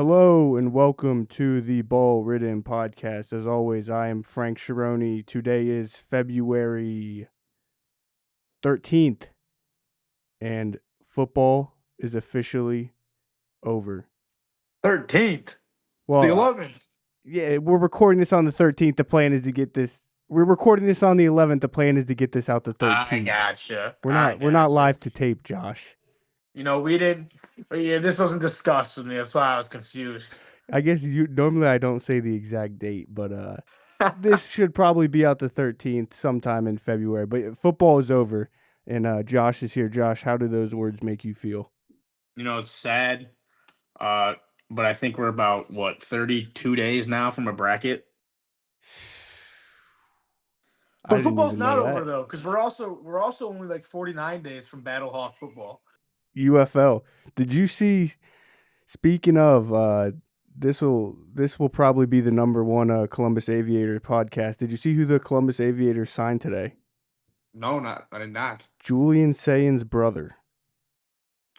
Hello and welcome to the Ball Ridden podcast. As always, I am Frank Sharoni. Today is February 13th, and football is officially over. 13th. It's the Well, 11th. yeah, we're recording this on the 13th. The plan is to get this. We're recording this on the 11th. The plan is to get this out the I 13th. gotcha. We're I not. We're not gotcha. live to tape, Josh. We didn't. Yeah, this wasn't discussed with me. That's why I was confused. I guess you normally I don't say the exact date, but this should probably be out the 13th sometime in February. But football is over, and Josh is here. Josh, how do those words make you feel? It's sad. Uh, but I think we're about 32 days now from a bracket. I But didn't football's even not know over that. though, because we're also only like 49 days from Battle Hawk football. UFL. Did you see? Speaking of, this will probably be the number one Columbus Aviator podcast. Did you see who the Columbus Aviators signed today? No, not I did not. Julian Sayen's brother.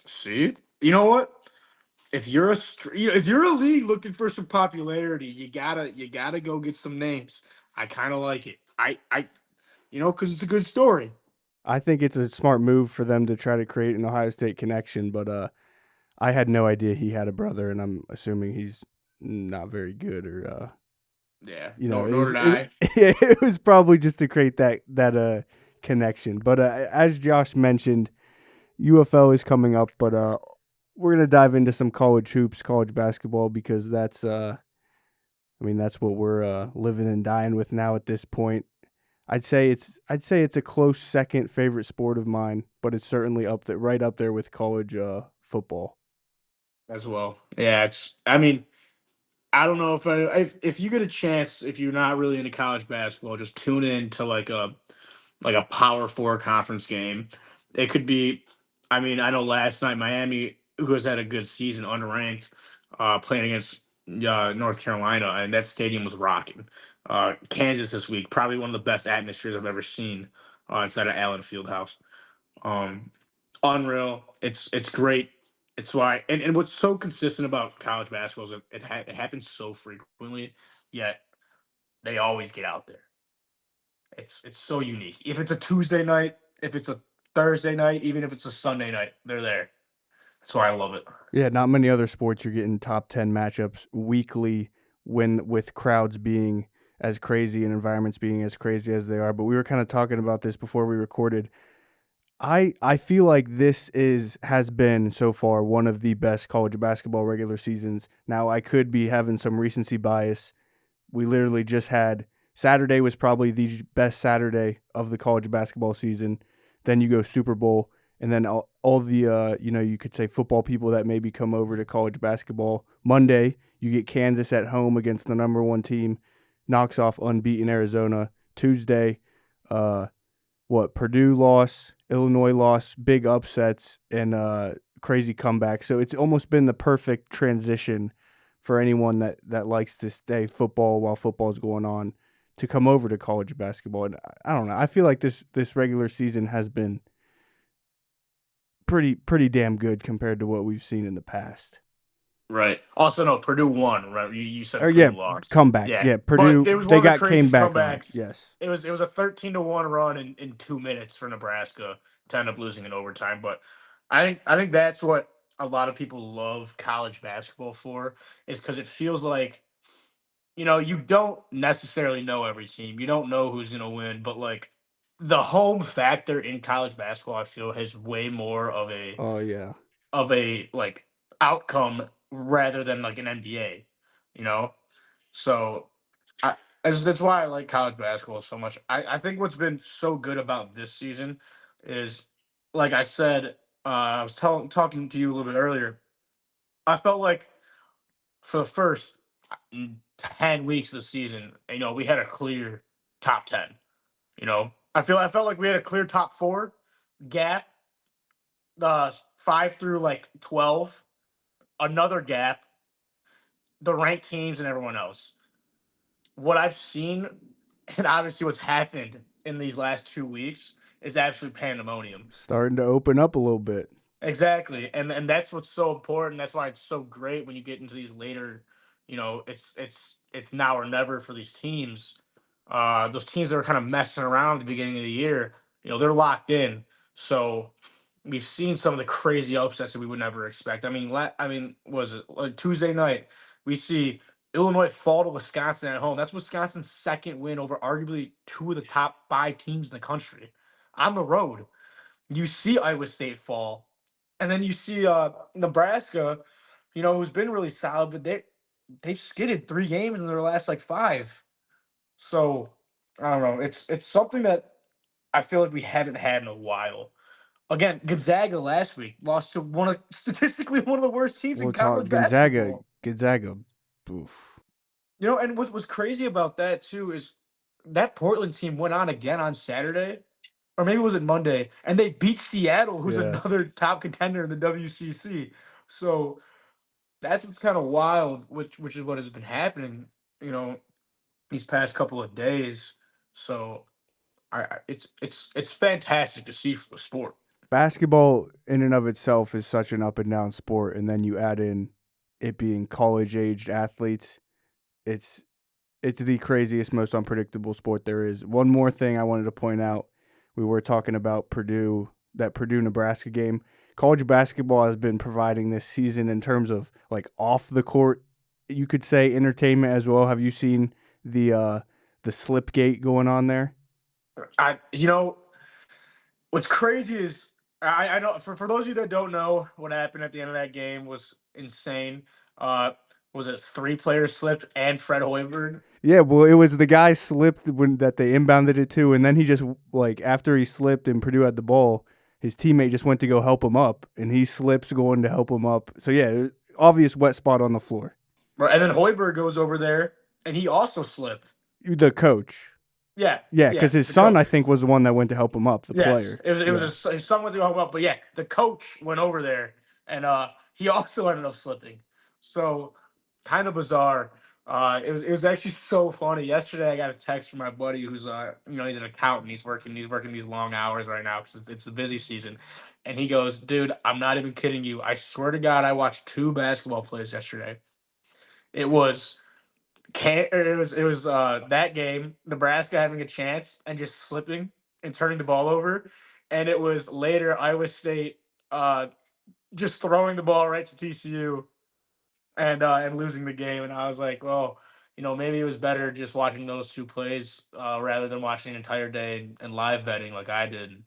See, you know what? If you're a league looking for some popularity, you gotta go get some names. I kind of like it. Because it's a good story. I think it's a smart move for them to try to create an Ohio State connection, but I had no idea he had a brother, and I'm assuming he's not very good, or Yeah, it nor was did I. it was probably just to create that connection. But as Josh mentioned, UFL is coming up, but we're gonna dive into some college hoops, college basketball, because that's what we're living and dying with now at this point. I'd say it's a close second favorite sport of mine, but it's certainly right up there with college football. As well. Yeah, it's. I mean, I don't know if you get a chance, if you're not really into college basketball, just tune in to like a Power Four conference game. It could be. I mean, I know last night Miami, who has had a good season, unranked, playing against North Carolina, and that stadium was rocking. Kansas this week, probably one of the best atmospheres I've ever seen inside of Allen Fieldhouse. Um, Unreal. It's great. It's why and what's so consistent about college basketball is it happens so frequently, yet they always get out there. It's so unique. If it's a Tuesday night, if it's a Thursday night, even if it's a Sunday night, they're there. That's why I love it. Yeah, not many other sports you're getting top 10 matchups weekly when with crowds being as crazy and environments being as crazy as they are. But we were kind of talking about this before we recorded. I feel like this has been so far one of the best college basketball regular seasons. Now I could be having some recency bias. We literally just had Saturday was probably the best Saturday of the college basketball season. Then you go Super Bowl, and then all the you could say football people that maybe come over to college basketball. Monday you get Kansas at home against the number one team, knocks off unbeaten Arizona. Tuesday, uh, Purdue loss, Illinois loss, big upsets, and crazy comebacks. So it's almost been the perfect transition for anyone that likes to stay football while football's going on to come over to college basketball. And I don't know. I feel like this regular season has been pretty damn good compared to what we've seen in the past. Right. Also, no, Purdue won. Right. You said Or yeah, Purdue lost. comeback. Yeah, Yeah, but Purdue it was they one of the got came craziest back on. comebacks. Yes. It was a 13-1 run in 2 minutes for Nebraska to end up losing in overtime. But I think that's what a lot of people love college basketball for, is because it feels like you don't necessarily know every team. You don't know who's gonna win, but like the home factor in college basketball, I feel has way more of a Oh yeah. like outcome rather than like an NBA, you know? So that's why I like college basketball so much. I think what's been so good about this season is, like I said, I was talking to you a little bit earlier. I felt like for the first 10 weeks of the season, we had a clear top 10. I felt like we had a clear top four gap, 5 through like 12, another gap, the ranked teams and everyone else. What I've seen, and obviously what's happened in these last 2 weeks, is absolute pandemonium. Starting to open up a little bit. Exactly, and that's what's so important. That's why it's so great when you get into these later, it's now or never for these teams. Those teams that are kind of messing around at the beginning of the year, they're locked in. So we've seen some of the crazy upsets that we would never expect. Was it like Tuesday night? We see Illinois fall to Wisconsin at home. That's Wisconsin's second win over arguably two of the top five teams in the country on the road. You see Iowa State fall, and then you see Nebraska, who's been really solid, but they've skidded three games in their last like five. So I don't know. It's something that I feel like we haven't had in a while. Again, Gonzaga last week lost to statistically one of the worst teams in We'll talk college Gonzaga. basketball. Gonzaga. Oof. And what was crazy about that too is that Portland team went on again on Saturday, or maybe it was it Monday, and they beat Seattle, who's Yeah. another top contender in the WCC. So that's what's kind of wild, which is what has been happening, you know, these past couple of days. So it's fantastic to see for the sport. Basketball in and of itself is such an up and down sport, and then you add in it being college aged athletes. It's it's the craziest, most unpredictable sport there is. One more thing I wanted to point out: we were talking about Purdue, that Purdue Nebraska game. College basketball has been providing this season in terms of like off the court, you could say entertainment as well. Have you seen the slip gate going on there? I you know What's crazy is I know for those of you that don't know what happened at the end of that game was insane. Uh, was it three players slipped and Fred Hoiberg? Yeah, well, it was the guy slipped when that they inbounded it to, and then he just like after he slipped and Purdue had the ball, his teammate just went to go help him up, and he slips going to help him up. So yeah, obvious wet spot on the floor. Right, and then Hoiberg goes over there and he also slipped. The coach, Yeah, yeah, yeah, because his the son I coach. think was the one that went to help him up, the Yes, player. it was Yeah, his son went to help up, but yeah, the coach went over there and he also ended up slipping. So kind of bizarre. It was actually so funny. Yesterday, I got a text from my buddy who's he's an accountant. He's working these long hours right now because it's the busy season, and he goes, "Dude, I'm not even kidding you. I swear to God, I watched two basketball plays yesterday. It was that game, Nebraska having a chance and just slipping and turning the ball over, and it was later Iowa State uh, just throwing the ball right to TCU and losing the game. And I was like, well, maybe it was better just watching those two plays rather than watching an entire day and live betting like I did, and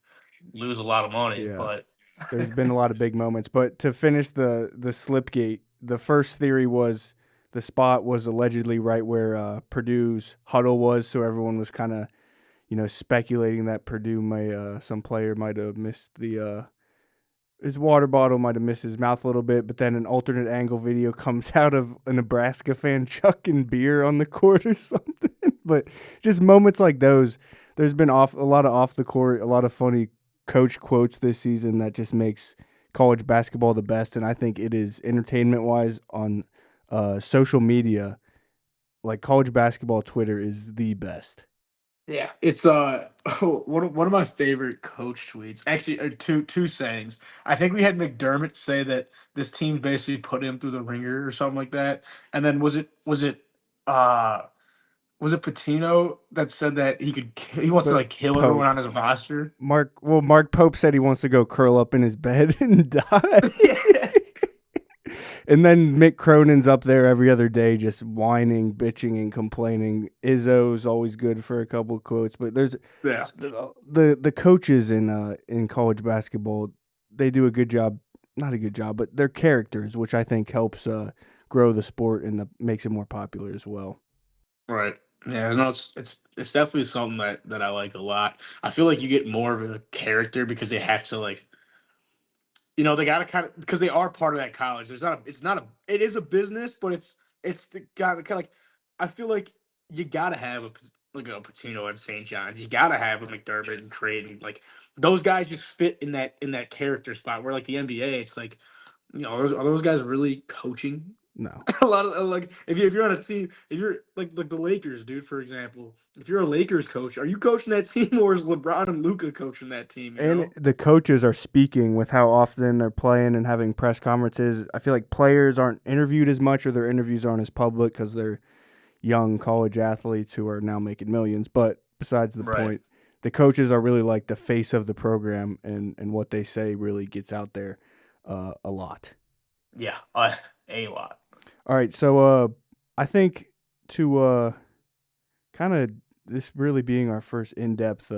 lose a lot of money. yeah. But There's been a lot of big moments, but to finish the slip gate, the first theory was the spot was allegedly right where Purdue's huddle was, so everyone was kind of speculating that Purdue may some player might have missed the his water bottle might have missed his mouth a little bit, but then an alternate angle video comes out of a Nebraska fan chucking beer on the court or something. But just moments like those, there's been a lot of off the court, a lot of funny coach quotes this season that just makes college basketball the best, and I think it is entertainment wise on social media. Like college basketball Twitter is the best. yeah, it's one of my favorite coach tweets. Actually, two sayings. I think we had McDermott say that this team basically put him through the ringer or something like that. And then uh was it Patino that said that he wants to But like kill everyone on Pope, his roster? Mark Pope said he wants to go curl up in his bed and die. Yeah. And then Mick Cronin's up there every other day just whining, bitching, and complaining. Izzo's always good for a couple of quotes, but there's Yeah. the coaches in college basketball. They do a good job, not a good job, but they're characters, which I think helps grow the sport and makes it more popular as well. Right. Yeah, no, it's definitely something that I like a lot. I feel like you get more of a character because they have to like, they got to kind of because they are part of that college. It is a business, but it's the got kind of like I feel like you got to have like a Patino and St. John's. You got to have a McDermott and Creighton. Like those guys just fit in that character spot. Where like the NBA, it's like, are those guys really coaching? No. A lot of like if you're on a team, if you're like the Lakers, dude, for example, if you're a Lakers coach, are you coaching that team or is LeBron and Luca coaching that team? You And know? the coaches are speaking with how often they're playing and having press conferences. I feel like players aren't interviewed as much, or their interviews aren't as public because they're young college athletes who are now making millions. But besides the Right. point, the coaches are really like the face of the program, and what they say really gets out there a lot. Yeah, a lot. All right, so I think to kind of this really being our first in-depth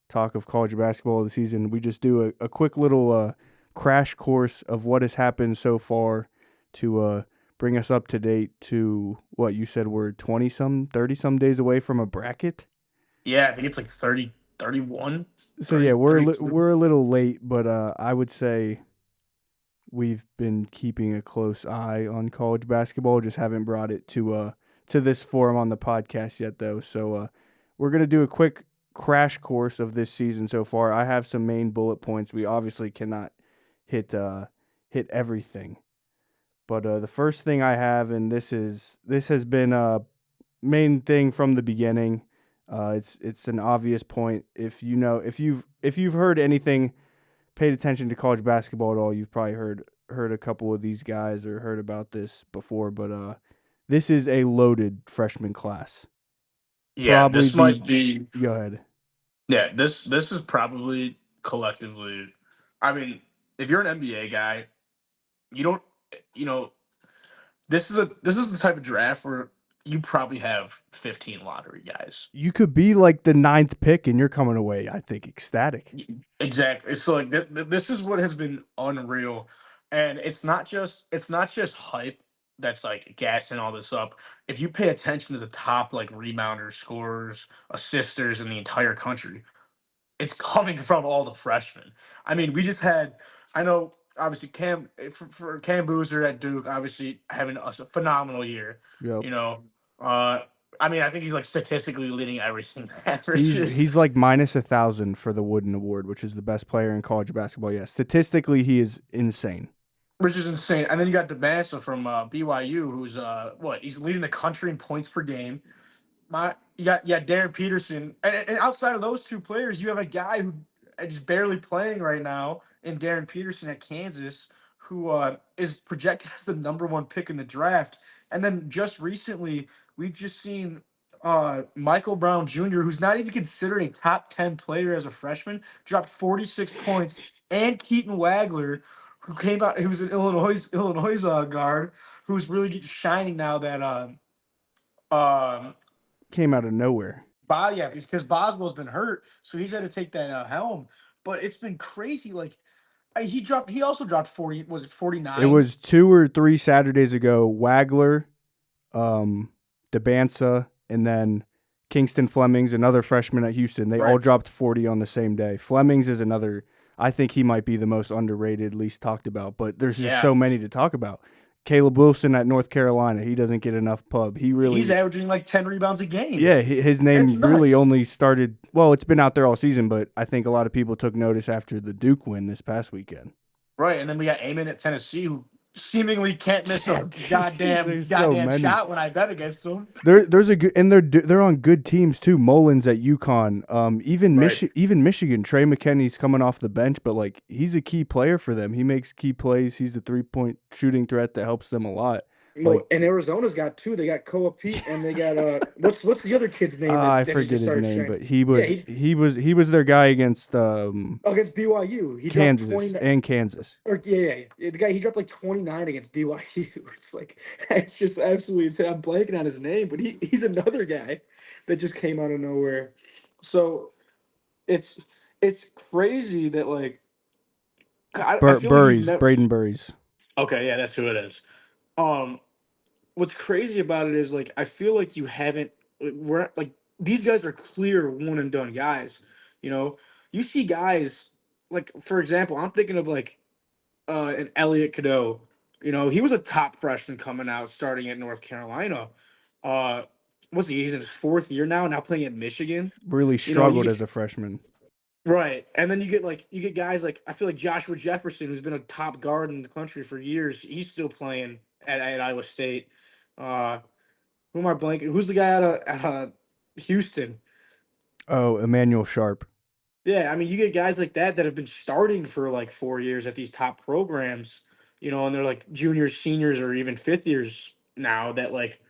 talk of college basketball of the season, we just do a quick little crash course of what has happened so far to bring us up to date to what you said we're 20 some 30 some days away from a bracket. Yeah, I think it's like 30, 31, So yeah, 30, we're 32. we're a little late, but I would say we've been keeping a close eye on college basketball. Just haven't brought it to this forum on the podcast yet, though. So we're gonna do a quick crash course of this season so far. I have some main bullet points. We obviously cannot hit hit everything, but the first thing I have, and this has been a main thing from the beginning. It's an obvious point. If you know if you've heard anything, paid attention to college basketball at all, you've probably heard a couple of these guys or heard about this before. But this is a loaded freshman class. Yeah, Probably this the might be. Go ahead. Yeah, this is probably collectively. I mean, if you're an NBA guy, you don't. You know, this is the type of draft where you probably have 15 lottery guys. You could be like the ninth pick and you're coming away, I think, ecstatic. Exactly. So like this is what has been unreal, and it's not just hype that's like gassing all this up. If you pay attention to the top like rebounders, scorers, assisters in the entire country, it's coming from all the freshmen. I mean, we just had. I know obviously for Cam Boozer at Duke, obviously having a phenomenal year. Yep. You know, uh, I mean, I think he's like statistically leading everything He's averages. like -1,000 for the Wooden Award, which is the best player in college basketball. Yeah, statistically, he is insane. Which is insane. And then you got Debansa from BYU, who's what? He's leading the country in points per game. You got Darren Peterson, and outside of those two players, you have a guy who is barely playing right now in Darren Peterson at Kansas, who is projected as the number one pick in the draft. And then just recently, we've just seen Michael Brown Jr., who's not even considered a top 10 player as a freshman, drop 46 points, and Keaton Wagler, who came out, who was an Illinois guard, who's really shining now that um Came out of nowhere. Yeah, because Boswell's been hurt, so he's had to take that helm. But it's been crazy. Like he dropped. He also dropped 40. Was it It 49? was 2 or 3 Saturdays ago. Wagler, um, Debansa, and then Kingston Flemings, another freshman at Houston. They all Right. dropped 40 on the same day. Flemings is another. I think he might be the most underrated, least talked about. But there's just Yeah. so many to talk about. Caleb Wilson at North Carolina. He doesn't get enough pub. He He's really, averaging like 10 rebounds a game. yeah, his It's name really nuts. only started. Well, it's been out there all season, but I think a lot of people took notice after the Duke win this past weekend. Right. And then we got Amon at Tennessee, who seemingly can't miss Yeah, a jeez, goddamn there's so goddamn many. shot when I bet against him. There's a good, and they're on good teams too. Mullins at UConn, Right. even Michigan. Trey McKinney's coming off the bench, but like he's a key player for them. He makes key plays. He's a 3-point shooting threat that helps them a lot. Like Well, and Arizona's got two. They got Koa Pete and they got what's the other kid's name I that just forget his started name, sharing? but he Yeah, was he's their guy against against BYU. He dropped Kansas 20. and Kansas. Or yeah. The guy he dropped like 29 against BYU. It's like it's just absolutely insane. I'm blanking on his name, but he's another guy that just came out of nowhere. So it's it's crazy that like I feel like you've Burries, never. Braden Burries. Okay, yeah, that's who it is. Um, what's crazy about it is like I feel like you haven't. We're like these guys are clear one and done guys. You know, you see guys like for example, I'm thinking of like and Elliot Cadeau. You know, he was a top freshman coming out, starting at North Carolina. Uh, what's he? He's in his fourth year now playing at Michigan. Really You know, struggled as a freshman. right, and then you get guys like I feel like Joshua Jefferson, who's been a top guard in the country for years. He's still playing at Iowa State. Uh, who am I blanking? Who's the guy out of Houston? Oh, Emmanuel Sharp. Yeah, I mean, you get guys like that that have been starting for like 4 years at these top programs, and they're like juniors, seniors, or even fifth years now. That like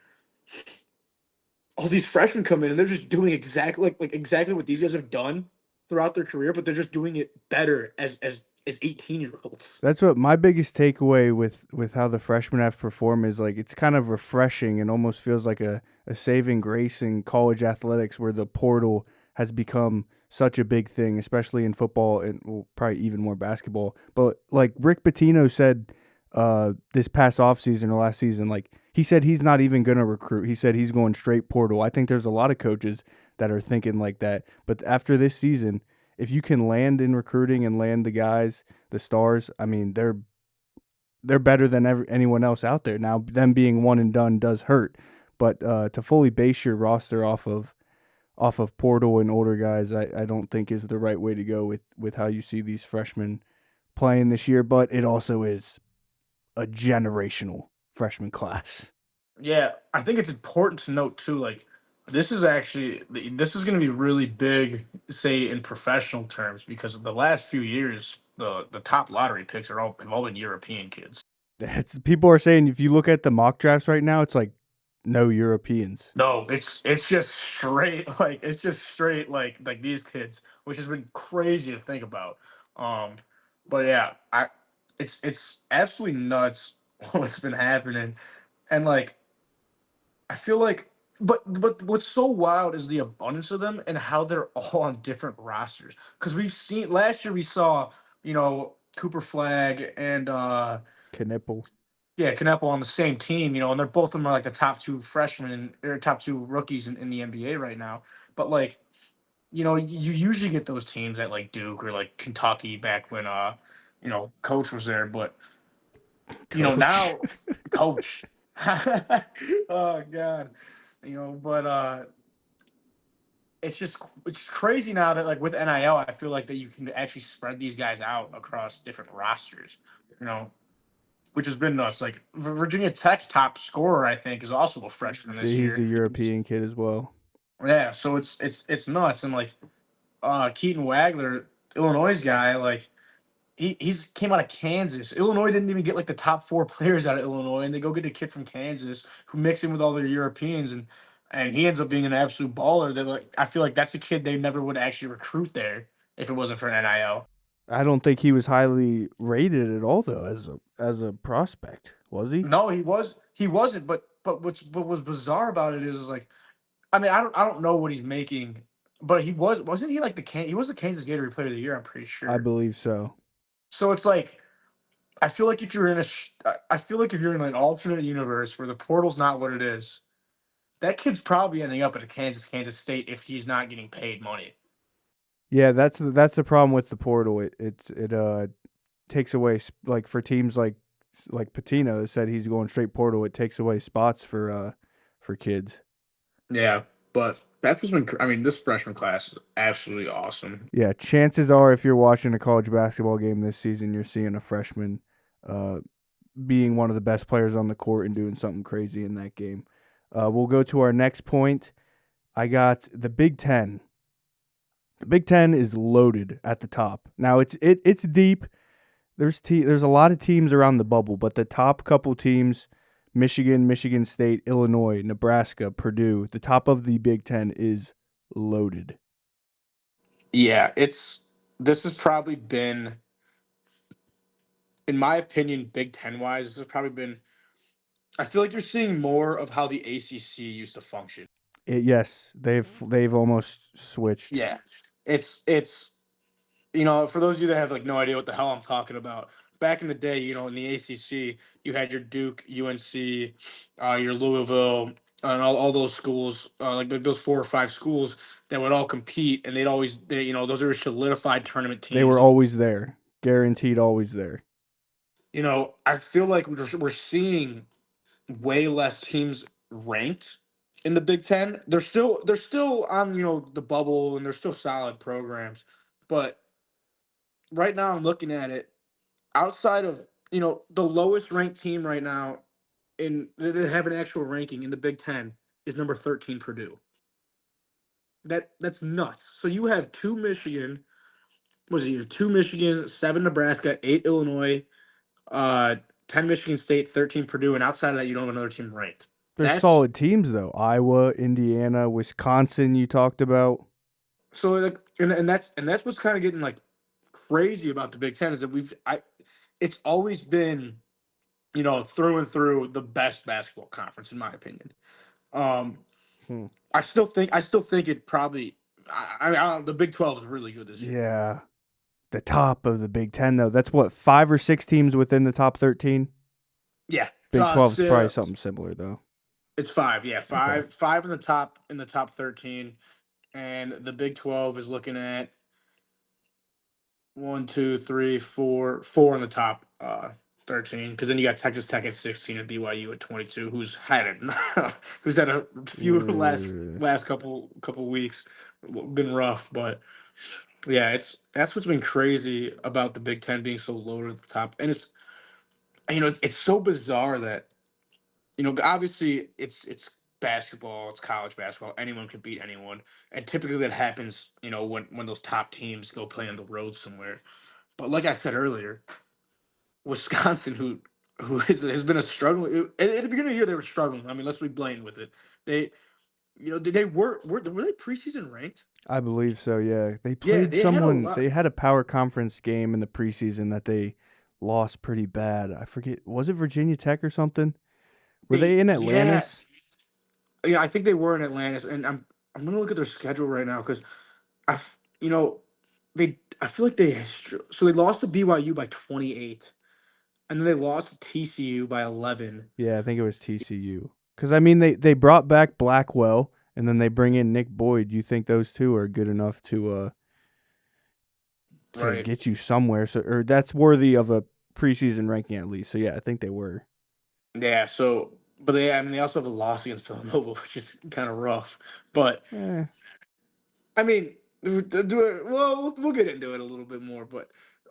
all these freshmen come in and they're just doing exactly like exactly what these guys have done throughout their career, but they're just doing it better as 18-year-olds. That's what my biggest takeaway with how the freshmen have performed is like it's kind of refreshing and almost feels like a saving grace in college athletics where the portal has become such a big thing, especially in football and well, probably even more basketball. But like Rick Pitino said this past offseason or last season, like he said he's not even gonna recruit. He said he's going straight portal. I think there's a lot of coaches that are thinking like that. But after this season, if you can land in recruiting and land the guys, the stars, I mean, they're better than anyone else out there. Now, them being one and done does hurt, but to fully base your roster off of portal and older guys, I don't think is the right way to go with how you see these freshmen playing this year. But it also is a generational freshman class. Yeah, I think it's important to note too, like this is going to be really big, say in professional terms, because the last few years, the top lottery picks have all been European kids. That's, people are saying if you look at the mock drafts right now, it's like no Europeans. No, it's just straight it's just straight like these kids, which has been crazy to think about. Um, but yeah, it's absolutely nuts what's been happening, and like I feel like, but what's so wild is the abundance of them and how they're all on different rosters. Because we've seen last year we saw Cooper Flag and Knipple. yeah, Kneppel on the same team, and they're both of them are like the top two freshmen or top two rookies in the NBA right now. But like, you usually get those teams at like Duke or like Kentucky back when Coach was there. But Coach. now Coach. Oh God. But it's crazy now that like with NIL, I feel like that you can actually spread these guys out across different rosters. You know, which has been nuts. Like Virginia Tech's top scorer, I think, is also a freshman this He's a year. European kid as well. Yeah, so it's nuts. And like Keaton Wagler, Illinois guy, like he's came out of Kansas. Illinois didn't even get like the top four players out of Illinois, and they go get a kid from Kansas who mixed in with all their Europeans, and he ends up being an absolute baller. That like I feel like that's a kid they never would actually recruit there if it wasn't for an NIL. I don't think he was highly rated at all though as a prospect. Was he? No, he wasn't. But what was bizarre about it is like I mean I don't know what he's making, but wasn't he like he was the Kansas Gatorade Player of the Year, I'm pretty I sure. believe so. So it's like I feel like if you're in I feel like if you're in an alternate universe where the portal's not what it is, that kid's probably ending up at a Kansas State if he's not getting paid money. Yeah, that's the problem with the portal. It takes away like for teams like Patino that said he's going straight portal. It takes away spots for kids. Yeah, but that's what's been. I mean, this freshman class is absolutely awesome. Yeah, chances are if you're watching a college basketball game this season, you're seeing a freshman uh, being one of the best players on the court and doing something crazy in that game. We'll go to our next point. I got the Big Ten. The Big Ten is loaded at the top. Now it's deep. There's a lot of teams around the bubble, but the top couple teams, Michigan, Michigan State, Illinois, Nebraska, Purdue, the top of the Big Ten is loaded. Yeah, this has probably been, in my opinion, Big Ten wise, this has probably been. I feel like you're seeing more of how the ACC used to function. Yes, they've almost switched. Yeah, it's for those of you that have like no idea what the hell I'm talking about. Back in the day, in the ACC, you had your Duke, UNC, your Louisville, and all those schools, like those four or five schools that would all compete, and those are solidified tournament They teams. were always there, guaranteed always there. I feel like we're seeing way less teams ranked in the Big Ten. They're still on the bubble, and they're still solid programs, but right now I'm looking at it outside of the lowest ranked team right now. in they have an actual ranking in the Big Ten is number 13 Purdue. That's nuts. So you have two Michigan, was it you have two Michigan, seven Nebraska, eight Illinois, uh, 10 Michigan State, 13 Purdue, and outside of that, you don't have another team ranked. They're That's solid teams though. Iowa, Indiana, Wisconsin. You talked about. so like, and that's what's kind of getting like crazy about the Big Ten is that it's always been through and through the best basketball conference in my opinion. Um, Hmm. I still think it probably. The Big 12 is really good this year. Yeah, the top of the Big Ten though. That's what 5 or 6 teams within the top 13. Yeah, Big 12 is probably so something similar though. it's five. Yeah, Okay. five in the top 13, and the Big 12 is looking at one, two, three, four in the top 13. Because then you got Texas Tech at 16 and BYU at 22, who's had a few Uh, last couple weeks, been rough, but yeah, that's what's been crazy about the Big Ten being so low at the top, and it's so bizarre that obviously it's basketball, it's college basketball, anyone can beat anyone, and typically that happens, when those top teams go play on the road somewhere. But like I said earlier, Wisconsin, who has been a struggle at the beginning of the year, they were struggling. I mean, let's be blatant with it. They, they were they preseason ranked? I believe so. Yeah, they Yeah, played they had a someone. lot. They had a power conference game in the preseason that they lost pretty bad. I forget. Was it Virginia Tech or something? Were They they in Yeah, Atlantis? yeah. I think they were in Atlantis, and I'm gonna look at their schedule right now because I, f- you know, I feel like so they lost to BYU by 28, and then they lost to TCU by 11. Yeah, I think it was TCU. Because I mean, they brought back Blackwell, and then they bring in Nick Boyd. You think those two are good enough to Right. get you somewhere? So, or that's worthy of a preseason ranking at least. So yeah, I think they were. Yeah. But they also have a loss against Villanova, which is kind of rough. But Eh, I mean, well, we'll get into it a little bit more,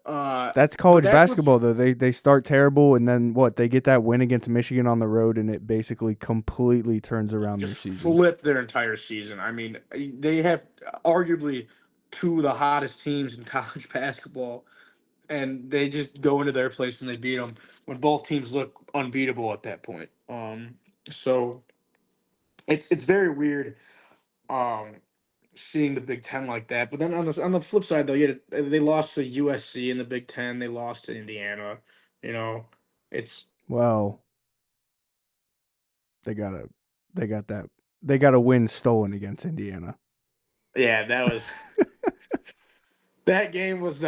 uh, that's but college that's what's basketball though. They start terrible, and then what? They get that win against Michigan on the road, and it basically completely turns around just their season. flipped their entire season. I mean, they have arguably two of the hottest teams in college basketball, and they just go into their place and they beat them when both teams look unbeatable at that point. So it's very weird. Um, Seeing the Big Ten like that. But then on the flip side, though, yeah, they lost to USC in the Big Ten. They lost to Indiana. You know, it's Well, they got a they got that they got a win stolen against Indiana. yeah, that game was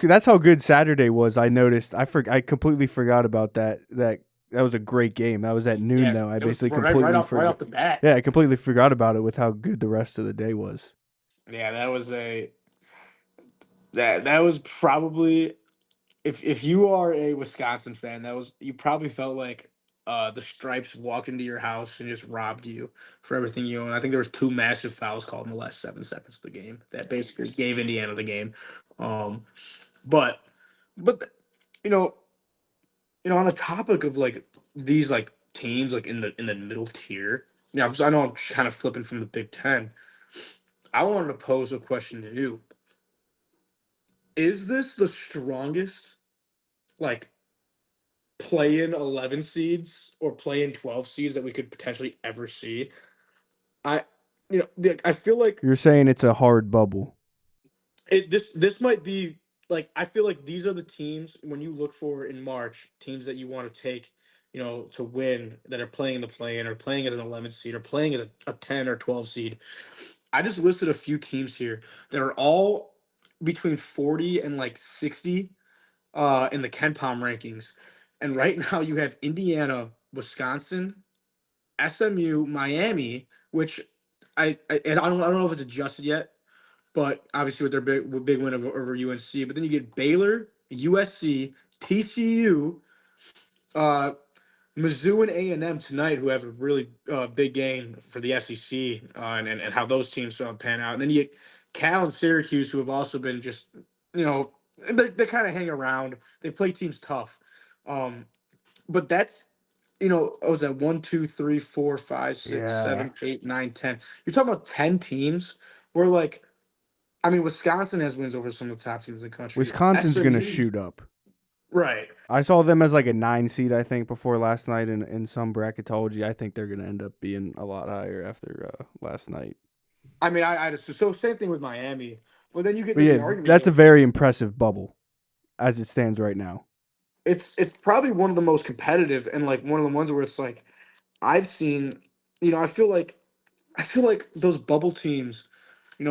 That's how good Saturday was. I noticed. I completely forgot about that. That was a great game. That was at noon yeah, though. I it was basically right completely off right forgot. off the bat. Yeah, I completely forgot about it with how good the rest of the day was. Yeah, that was probably, if you are a Wisconsin fan, you probably felt like the Stripes walked into your house and just robbed you for everything you own. I think there was two massive fouls called in the last 7 seconds of the game that basically gave Indiana the game. Um, but but you know on the topic of like these like teams like in the middle tier. Yeah, I know I'm kind of flipping from the Big Ten. I wanted to pose a question to you. Is this the strongest like play in 11 seeds or play in 12 seeds that we could potentially ever see? I I feel like You're saying it's a hard bubble. this might be like, I feel like these are the teams when you look for in March, teams that you want to take, to win, that are playing in the play in or playing as an 11 seed or playing as a 10 or 12 seed. I just listed a few teams here that are all between 40 and like 60 in the Ken Palm rankings. And right now you have Indiana, Wisconsin, SMU, Miami, which and I don't know if it's adjusted yet, but obviously with their big win over UNC. But then you get Baylor, USC, TCU, uh, Mizzou, and A&M tonight, who have a really big game for the SEC, and how those teams pan out. And then you get Cal and Syracuse, who have also been just, you know they kind of hang around. They play teams tough. Um, but that's what was that 1, 2, 3, 4, 5, 6, Yeah. 7, 8, 9, 10. You're talking about 10 teams. Where like, I mean, Wisconsin has wins over some of the top teams in the country. Wisconsin's gonna SMU, shoot up. right? I saw them as like a 9 seed, I think, before last night in some bracketology. I think they're gonna end up being a lot higher after last night. I mean, I just so same thing with Miami. But then you get But into yeah, the argument that's a of very impressive bubble as it stands right now. it's probably one of the most competitive and like one of the ones where it's like I've seen. I feel like those bubble teams,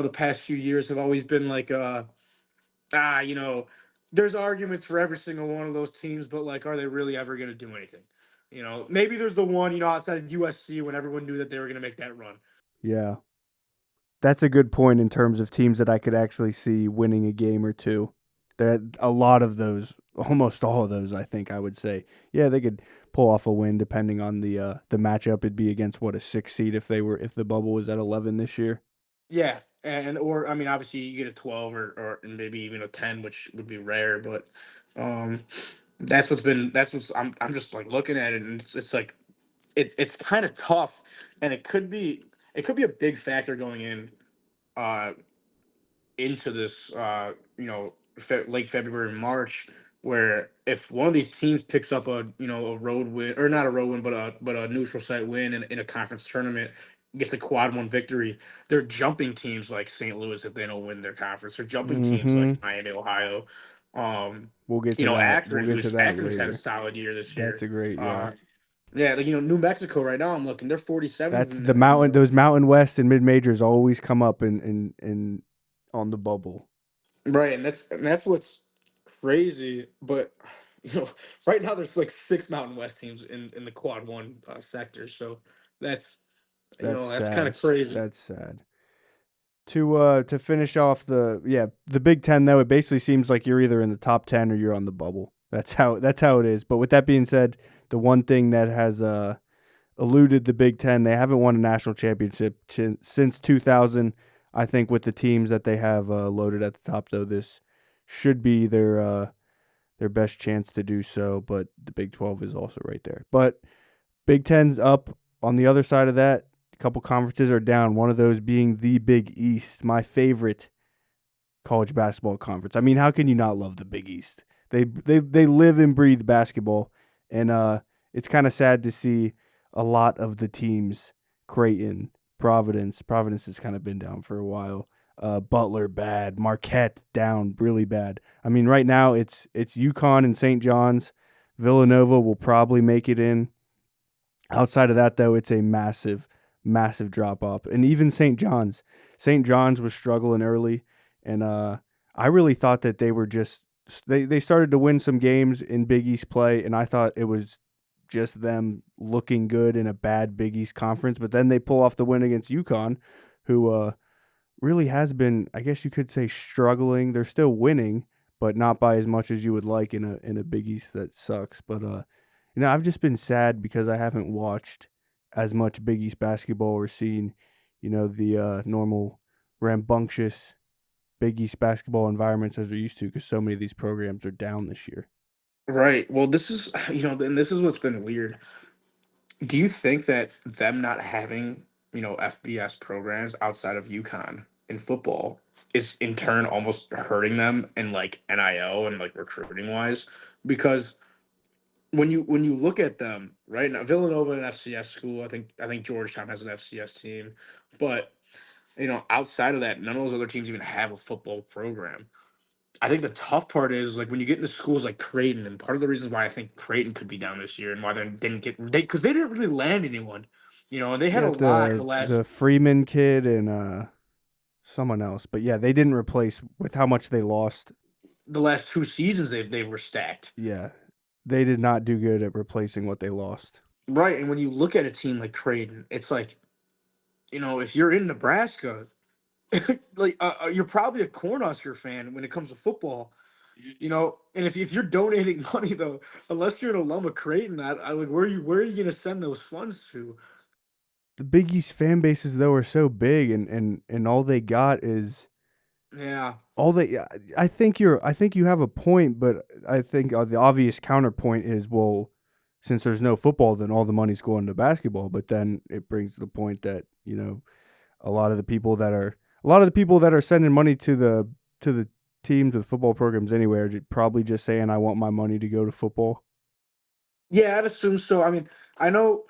the past few years have always been like ah, there's arguments for every single one of those teams, but like, are they really ever going to do anything? Maybe there's the one, outside of USC when everyone knew that they were going to make that run. Yeah. That's a good point in terms of teams that I could actually see winning a game or two. That a lot of those, almost all of those, I think I would say, yeah, they could pull off a win depending on the matchup. It'd be against what, a 6 seed if the bubble was at 11 this year. Yeah, and or I mean, obviously you get a 12 or and maybe even a 10, which would be rare, but um, that's what's I'm just like looking at it, and it's like it's kind of tough, and it could be a big factor going uh into this late February, March, where if one of these teams picks up a road win, or not a road win, but a neutral site win in a conference tournament, gets a quad one victory, they're jumping teams like St. Louis if they don't win their conference. They're jumping teams like Mm-hmm. Miami, Ohio. Um, We'll get to that. We'll Akron, get to who's that Akron's had a later. solid year this That's year. a great, yeah. Yeah, like New Mexico right now. I'm looking, they're 47s, That's and, the and mountain. Those Mountain West and mid majors always come up in on the bubble. right, and that's what's crazy. But you know, right now there's like six Mountain West teams in the Quad One sector, so that's That's that's kind sad. of crazy. That's sad. To finish off the Big Ten though, it basically seems like you're either in the top 10 or you're on the bubble. That's how it is. But with that being said, the one thing that has eluded the Big Ten, they haven't won a national championship since 2000. I think with the teams that they have loaded at the top, though, this should be their best chance to do so. But the Big 12 is also right there. But Big Ten's up on the other side of that. A couple conferences are down. One of those being the Big East, my favorite college basketball conference. I mean, how can you not love the Big East? They live and breathe basketball, and it's kind of sad to see a lot of the teams, Creighton, Providence has kind of been down for a while. Butler bad, Marquette down really bad. I mean, right now it's UConn and St. John's. Villanova will probably make it in. Outside of that, though, it's a massive, massive drop off. And even St. John's was struggling early, and I really thought that they were just they started to win some games in Big East play, and I thought it was just them looking good in a bad Big East conference. But then they pull off the win against UConn, who really has been, I guess you could say, struggling. They're still winning, but not by as much as you would like in a Big East that sucks. But I've just been sad because I haven't watched as much Big East basketball or seen, the normal rambunctious Big East basketball environments as we're used to because so many of these programs are down this year. Right. Well, this is and this is what's been weird. Do you think that them not having FBS programs outside of UConn in football is in turn almost hurting them in like NIL and like recruiting wise? Because when you look at them right now, Villanova an FCS school. I think Georgetown has an FCS team, but outside of that, none of those other teams even have a football program. I think the tough part is like when you get into schools like Creighton, and part of the reasons why I think Creighton could be down this year and why they didn't get because they didn't really land anyone, and they You had a got lot the the last Freeman kid and someone else, but yeah, they didn't replace with how much they lost. the last 2 seasons they were stacked. Yeah, they did not do good at replacing what they lost. Right, and when you look at a team like Creighton, it's like if you're in Nebraska, like you're probably a Cornhusker fan when it comes to football. And if you're donating money though, unless you're an alum of Creighton, I like where are you gonna send those funds to? The Big East fan bases though are so big, and all they got is Yeah. All the I think you have a point, but I think the obvious counterpoint is, well, since there's no football, then all the money's going to basketball. But then it brings to the point that a lot of the people that are sending money to the team, to the football programs anyway, are probably just saying, I want my money to go to football. Yeah, I'd assume so. I mean, I know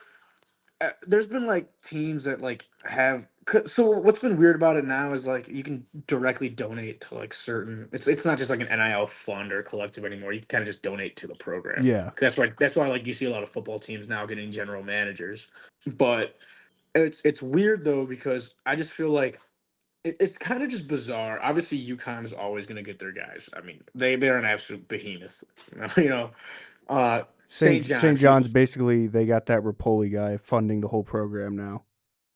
there's been like teams that like have. So what's been weird about it now is like you can directly donate to like certain. It's not just like an NIL fund or collective anymore. You can kind of just donate to the program. Yeah, 'Cause that's why like you see a lot of football teams now getting general managers. But it's weird though because I just feel like it's kind of just bizarre. Obviously, UConn is always going to get their guys. I mean, they're an absolute behemoth. You know, St. St. John's. John's basically, they got that Rapoli guy funding the whole program now.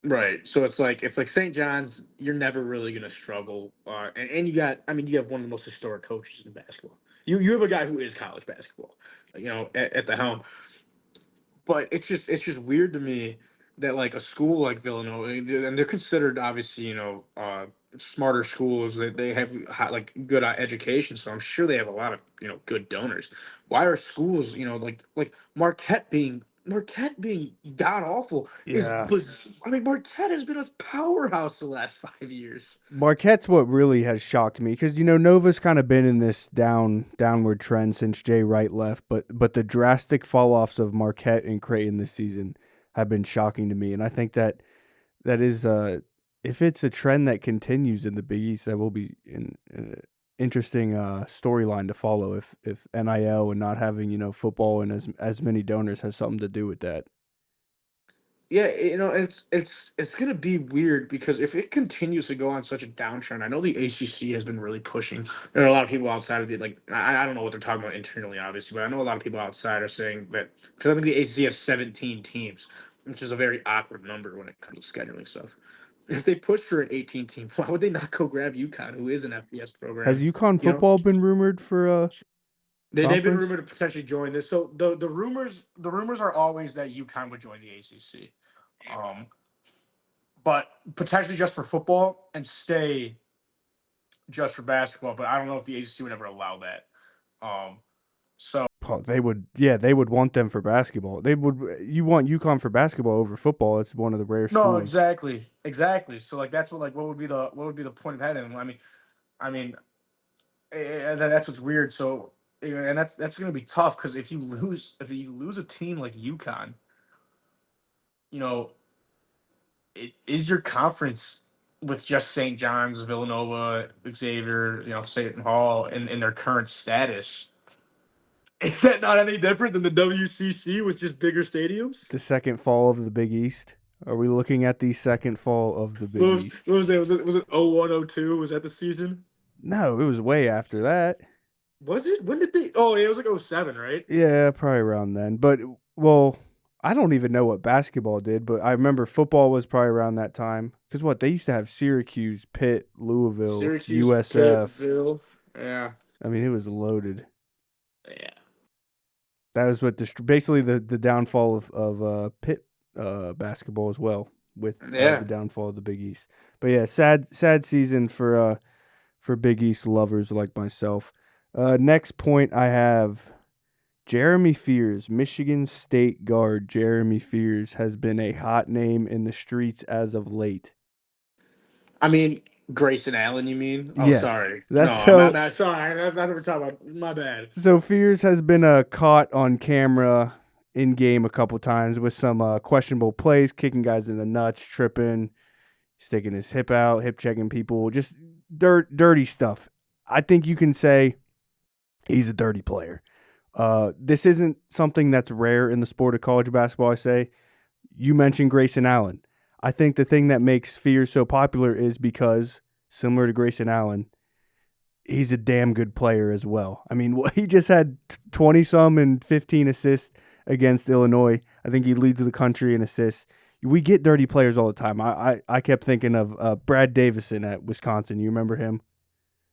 Right. So it's like St. John's, you're never really gonna struggle. And you got I mean you have one of the most historic coaches in basketball. You have a guy who is college basketball, at the helm. But it's just weird to me that like a school like Villanova, and they're considered obviously smarter schools. They have like good education, so I'm sure they have a lot of good donors. Why are schools like Marquette being god awful Yeah. I mean Marquette has been a powerhouse the last 5 years. Marquette's what really has shocked me, because Nova's kind of been in this downward trend since Jay Wright left, but the drastic fall offs of Marquette and Creighton this season have been shocking to me, and I think that is, if it's a trend that continues in the Big East, that will be an interesting storyline to follow. If NIL and not having football and as many donors has something to do with that. Yeah, it's gonna be weird because if it continues to go on such a downtrend, I know the ACC has been really pushing. There are a lot of people outside of the like I don't know what they're talking about internally, obviously, but I know a lot of people outside are saying that because I think the ACC has 17 teams, which is a very awkward number when it comes to scheduling stuff. If they push for an 18 team, why would they not go grab UConn, who is an FBS Has program? UConn You know, football been rumored for a they've been conference? rumored to potentially join this. So the rumors are always that UConn would join the ACC. Um, but potentially just for football and stay just for basketball. But I don't know if the ACC would ever allow that. So Oh, they would, yeah, they would want them for basketball. They would. You want UConn for basketball over football? It's one of the rare no, schools. exactly. So like that's what would be the point of having them? I mean, that's what's weird. So and that's gonna be tough because if you lose a team like UConn, you know, is your conference with just St. John's, Villanova, Xavier, Seton Hall in their current status. Is that not any different than the WCC with just bigger stadiums? The second fall of the Big East. Are we looking at the second fall of the Big What East? was it? Was it 01, 02? Was that the season? No, it was way after that. Was it? When did they? Oh, yeah, it was like 07, right? Yeah, probably around then. But, well, I don't even know what basketball did, but I remember football was probably around that time. Because what, they used to have Syracuse, Pitt, Louisville, Syracuse, Pitt, USF. Ville. Yeah. I mean, it was loaded. Yeah. That was what basically the downfall of Pitt basketball as well, with the Yeah. downfall of the Big East. But yeah, sad season for Big East lovers like myself. Next point I have, Jeremy Fears, Michigan State guard Jeremy Fears has been a hot name in the streets as of late. I mean, Grayson Allen, you mean? Oh, Yes, sorry. No, that's I'm not, so. not sorry. That's not what we're talking about. My bad. So Fears has been caught on camera in game a couple times with some questionable plays, kicking guys in the nuts, tripping, sticking his hip out, hip checking people, just dirty stuff. I think you can say he's a dirty player. This isn't something that's rare in the sport of college basketball. I say, you mentioned Grayson Allen. I think the thing that makes Fears so popular is because, similar to Grayson Allen, he's a damn good player as well. I mean, he just had 20 some and 15 assists against Illinois. I think he leads the country in assists. We get dirty players all the time. I kept thinking of Brad Davison at Wisconsin. You remember him?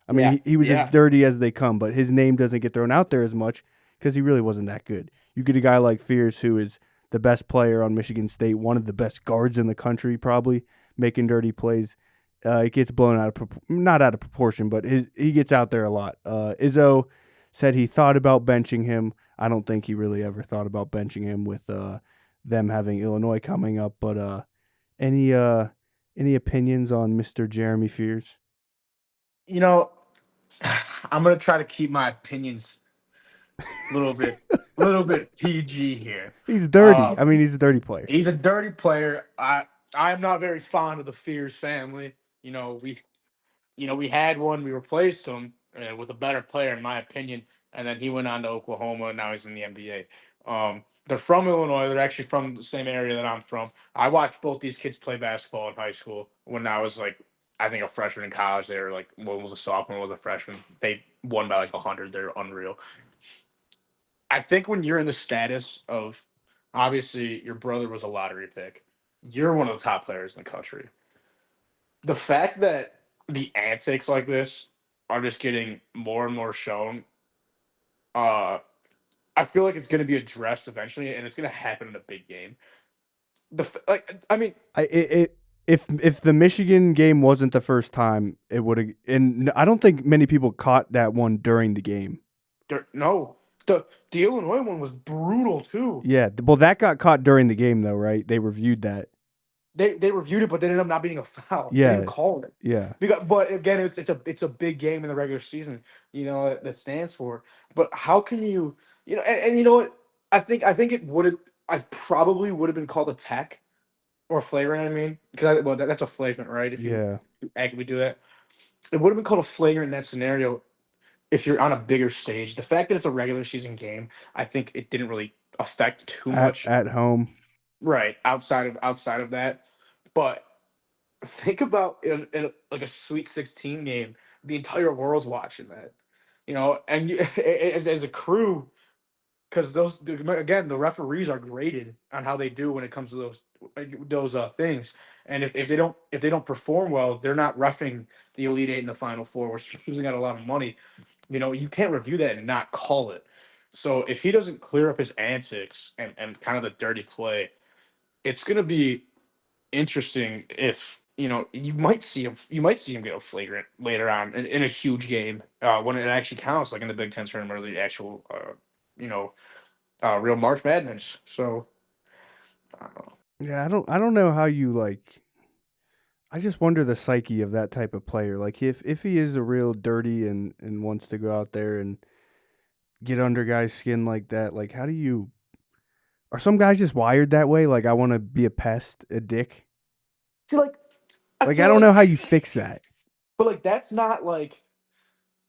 I mean, Yeah. he was as Yeah. dirty as they come, but his name doesn't get thrown out there as much because he really wasn't that good. You get a guy like Fears, who is the best player on Michigan State, one of the best guards in the country, probably making dirty plays. It gets blown out of not out of proportion, but he gets out there a lot. Izzo said he thought about benching him. I don't think he really ever thought about benching him with them having Illinois coming up. But any uh, any opinions on Mr. Jeremy Fears? You know, I'm gonna try to keep my opinions little bit PG here. He's dirty. Uh, I mean, he's a dirty player. he's a dirty player. I am not very fond of the Fears family. You know, we had one, we replaced him with a better player, in my opinion, and then he went on to Oklahoma, and now he's in the NBA. They're from Illinois. They're actually from the same area that I'm from. I watched both these kids play basketball in high school when I was like, I think a freshman in college. They were like, one was a sophomore, one was a freshman. They won by like 100. They're unreal. I think when you're in the status of, obviously, your brother was a lottery pick, you're one of the top players in the country. The fact that the antics like this are just getting more and more shown, uh, I feel like it's going to be addressed eventually, and it's going to happen in a big game. I mean, If the Michigan game wasn't the first time, it would have. And I don't think many people caught that one during the game. no, the Illinois one was brutal too. Yeah, well, that got caught during the game though, right? They reviewed that. They reviewed it, but they ended up not being a foul. They didn't Yeah, call it yeah, because, but again, it's a big game in the regular season. That stands for. But how can and you know what? I think it would have. I probably would have been called a tech or flagrant. I mean, because that's a flagrant, right? If you yeah. actively do that, it would have been called a flagrant in that scenario if you're on a bigger stage. The fact that it's a regular season game, I think it didn't really affect too much, At home, right? Outside of that, but think about in like a Sweet 16 game, the entire world's watching that, and as a crew, because again, the referees are graded on how they do when it comes to those things, and if they don't perform well, they're not reffing the Elite Eight and the Final Four, which is losing out a lot of money. You can't review that and not call it. So if he doesn't clear up his antics and kind of the dirty play, it's going to be interesting if you might see him get a flagrant later on in a huge game when it actually counts, like in the Big Ten tournament or the actual you know real March Madness. So I don't know. yeah. I don't know how you like. I just wonder the psyche of that type of player. Like if he is a real dirty and wants to go out there and get under guys' skin like that, like how do you? Are some guys just wired that way? Like I want to be a pest, a dick. See, like I Like I feel don't like, know how you fix that. but like that's not like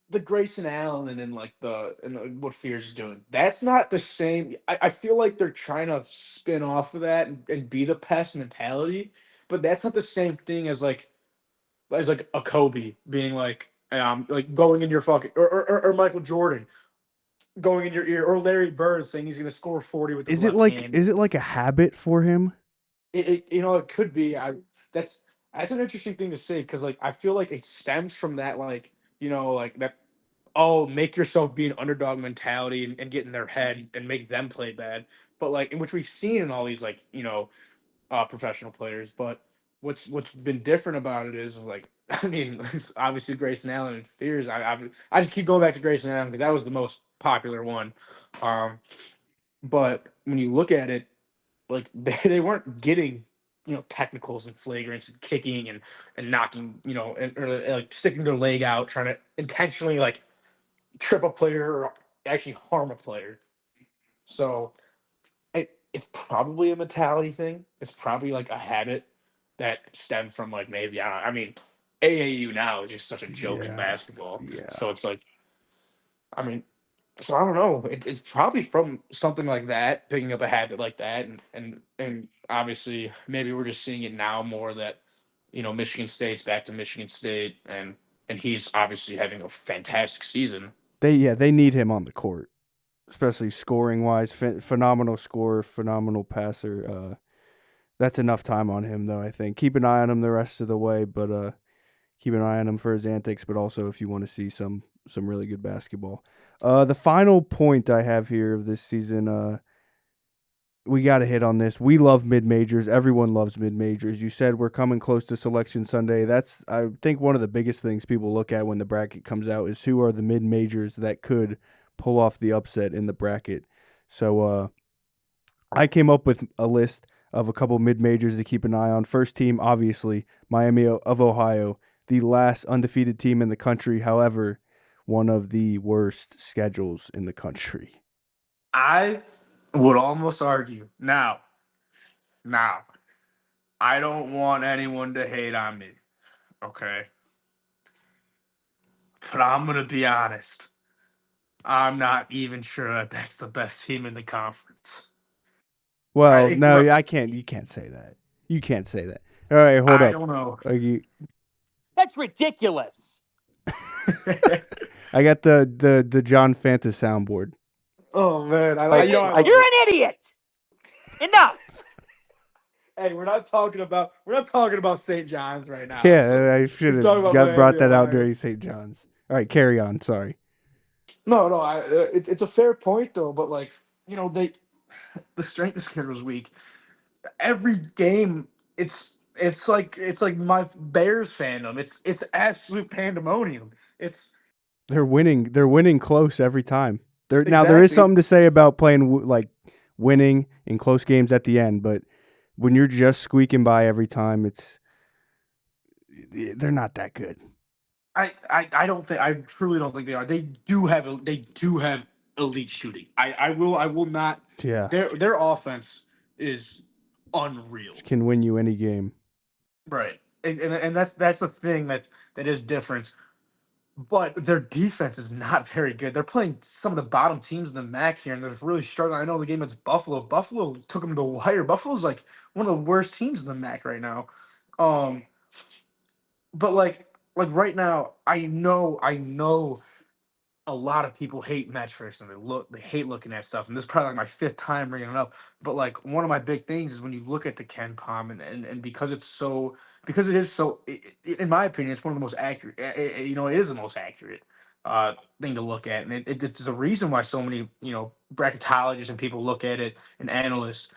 the Grayson Allen and like what Fears is doing. That's not the same. I feel like they're trying to spin off of that and be the pest mentality, but that's not the same thing as like a Kobe being like going in your fucking or Michael Jordan going in your ear or Larry Bird saying he's gonna score 40 with his left hand. Is it like a habit for him? It could be. That's that's an interesting thing to say because like I feel like it stems from that like that, oh, make yourself be an underdog mentality and get in their head and make them play bad. But like in which we've seen in all these professional players. But what's been different about it is like I mean it's obviously Grayson Allen and Fears. I just keep going back to Grayson Allen because that was the most popular one. Um, but when you look at it, like they weren't getting technicals and flagrants and kicking and knocking or like sticking their leg out trying to intentionally like trip a player or actually harm a player. So it's probably a mentality thing. It's probably like a habit that stemmed from like maybe I mean AAU now is just such a joke in Yeah, basketball. yeah. So it's like I mean so I don't know. It's probably from something like that, picking up a habit like that, and obviously maybe we're just seeing it now more that Michigan State's back to Michigan State, and he's obviously having a fantastic season. They need him on the court, especially scoring wise. Phenomenal scorer, phenomenal passer. That's enough time on him though. I think keep an eye on him the rest of the way, but keep an eye on him for his antics, but also if you want to see some really good basketball. The final point I have here of this season, we got to hit on this. We love mid majors. Everyone loves mid majors. You said we're coming close to Selection Sunday. That's, I think, one of the biggest things people look at when the bracket comes out is who are the mid majors that could pull off the upset in the bracket. So I came up with a list of a couple mid majors to keep an eye on. First team, obviously, Miami of Ohio, the last undefeated team in the country. However, one of the worst schedules in the country. I would almost argue now, I don't want anyone to hate on me, okay? But I'm gonna be honest. I'm not even sure that that's the best team in the conference. I Well, think no, I can't. You can't say that. You can't say that. All right, hold I up. don't know. Are you? That's ridiculous. I got the John Fanta soundboard. Oh man, You're an idiot. Enough. Hey, we're not talking about St. John's right now. So Yeah, I should we're talking have about got Miami, brought that out Ohio. during St. John's. All right, carry on. Sorry. No, it's a fair point though. But like the strength of schedule was weak. Every game, it's like my Bears fandom. It's absolute pandemonium. It's They're winning. They're winning close every time. There is exactly. something to say about playing like winning in close games at the end, but when you're just squeaking by every time, they're not that good. I truly don't think they are. They do have elite shooting. I will not. Yeah, Their offense is unreal. can win you any game. Right. And that's the thing that is different. But their defense is not very good. They're playing some of the bottom teams in the MAC here, and they're really struggling. I know the game against Buffalo. Buffalo took them to the wire. Buffalo's like one of the worst teams in the MAC right now. Um, but like right now, I know a lot of people hate match first and they hate looking at stuff, and this is probably like my fifth time bringing it up. But like one of my big things is when you look at the Ken Palm, and because it is so in my opinion it's one of the most accurate, it is the most accurate thing to look at, and it's the reason why so many bracketologists and people look at it, and analysts.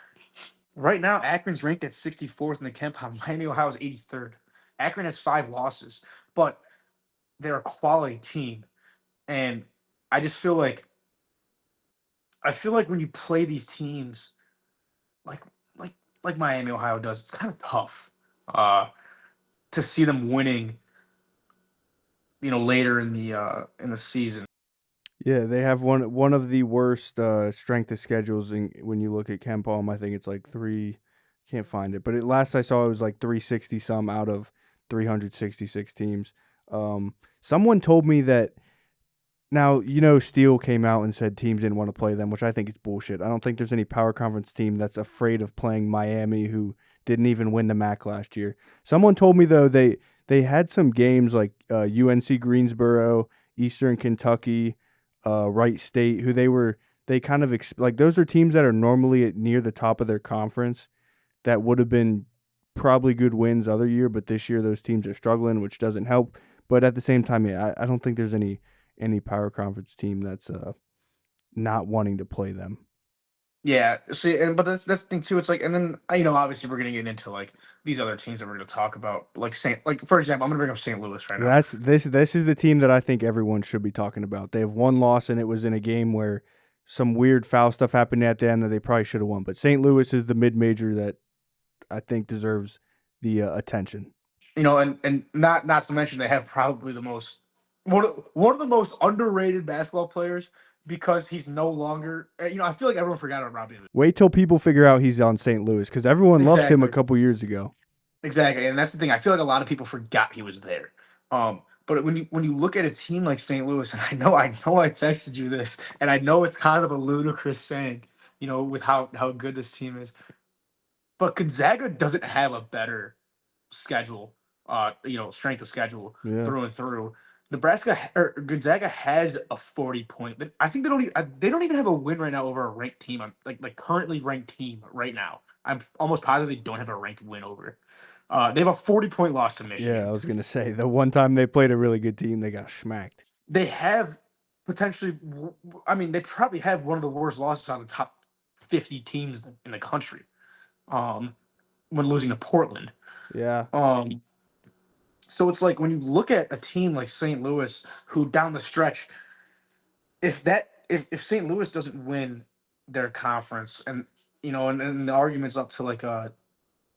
Right now Akron's ranked at 64th in the Ken Palm. Miami, Ohio is 83rd. Akron has 5 losses, but they're a quality team. And I just feel like when you play these teams like like like Miami, Ohio does, it's kind of tough uh to see them winning, later in the season. Yeah, they have one of the worst strength of schedules. When you look at Ken Palm, I think it's like three. Can't find it, but last I saw it was like 360 some out of 366 teams. Someone told me that. Now, Steele came out and said teams didn't want to play them, which I think is bullshit. I don't think there's any power conference team that's afraid of playing Miami, who didn't even win the MAC last year. Someone told me though they had some games like UNC Greensboro, Eastern Kentucky, Wright State, who they kind of like those are teams that are normally near the top of their conference that would have been probably good wins other year, but this year those teams are struggling, which doesn't help. But at the same time, yeah, I don't think there's any power conference team that's not wanting to play them. Yeah, see, but that's the thing too. It's like, and then obviously we're gonna get into like these other teams that we're gonna talk about, like for example, I'm gonna bring up St. Louis right now. That's this is the team that I think everyone should be talking about. They have one loss, and it was in a game where some weird foul stuff happened at the end that they probably should have won. But St. Louis is the mid major that I think deserves the attention. And not to mention they have probably the most one of the most underrated basketball players, because he's no longer. I feel like everyone forgot about Robbie. Wait till people figure out he's on St. Louis because everyone loved him a Exactly. couple years ago. Exactly, and that's the thing. I feel like a lot of people forgot he was there. But when you look at a team like St. Louis, and I know I texted you this, and I know it's kind of a ludicrous saying, with how good this team is. But Gonzaga doesn't have a better schedule, strength of schedule Yeah, through and through. Nebraska or Gonzaga has a 40 point. I think they don't even have a win right now over a ranked team. Like currently ranked team right now. I'm almost positive they don't have a ranked win over. They have a 40 point loss to yeah. I Michigan. was gonna say the one time they played a really good team, they got smacked. They have potentially. I mean, they probably have one of the worst losses on the top 50 teams in the country. When losing to Portland. Yeah. So it's like when you look at a team like St. Louis, who down the stretch, if St. Louis doesn't win their conference, and and the argument's up to like an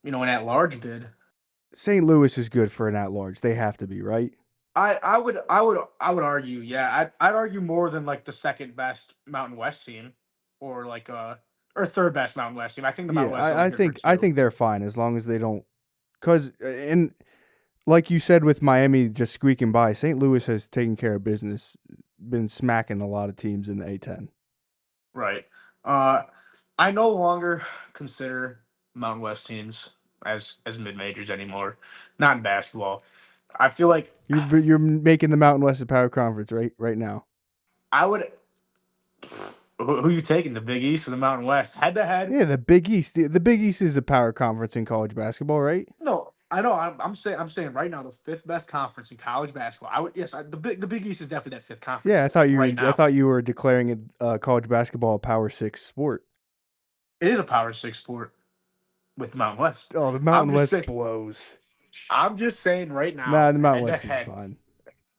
at-large bid. St. Louis is good for an at-large. They have to be, right? I would argue, yeah, I'd argue more than like the second best Mountain West team, or like or third best Mountain West team. I think the Yeah, Mountain West is only I good for think I two. think they're fine as long as they don't. Because and like you said with Miami just squeaking by, St. Louis has taken care of business, been smacking a lot of teams in the A10. Right. I no longer consider Mountain West teams as mid majors anymore. Not in basketball. I feel like You're making the Mountain West a power conference right now. I would. Who you taking? The Big East or the Mountain West? Head to head? Yeah, the Big East. The Big East is a power conference in college basketball, right? No, I know. I'm saying right now the fifth best conference in college basketball. The Big East is definitely that fifth conference Yeah, right I now. thought you were declaring it college basketball a Power 6 sport. It is a Power Six sport with the Mountain West. Oh, the I'm Mountain just West saying. blows. I'm just saying right now, Nah, the Mountain West is fine.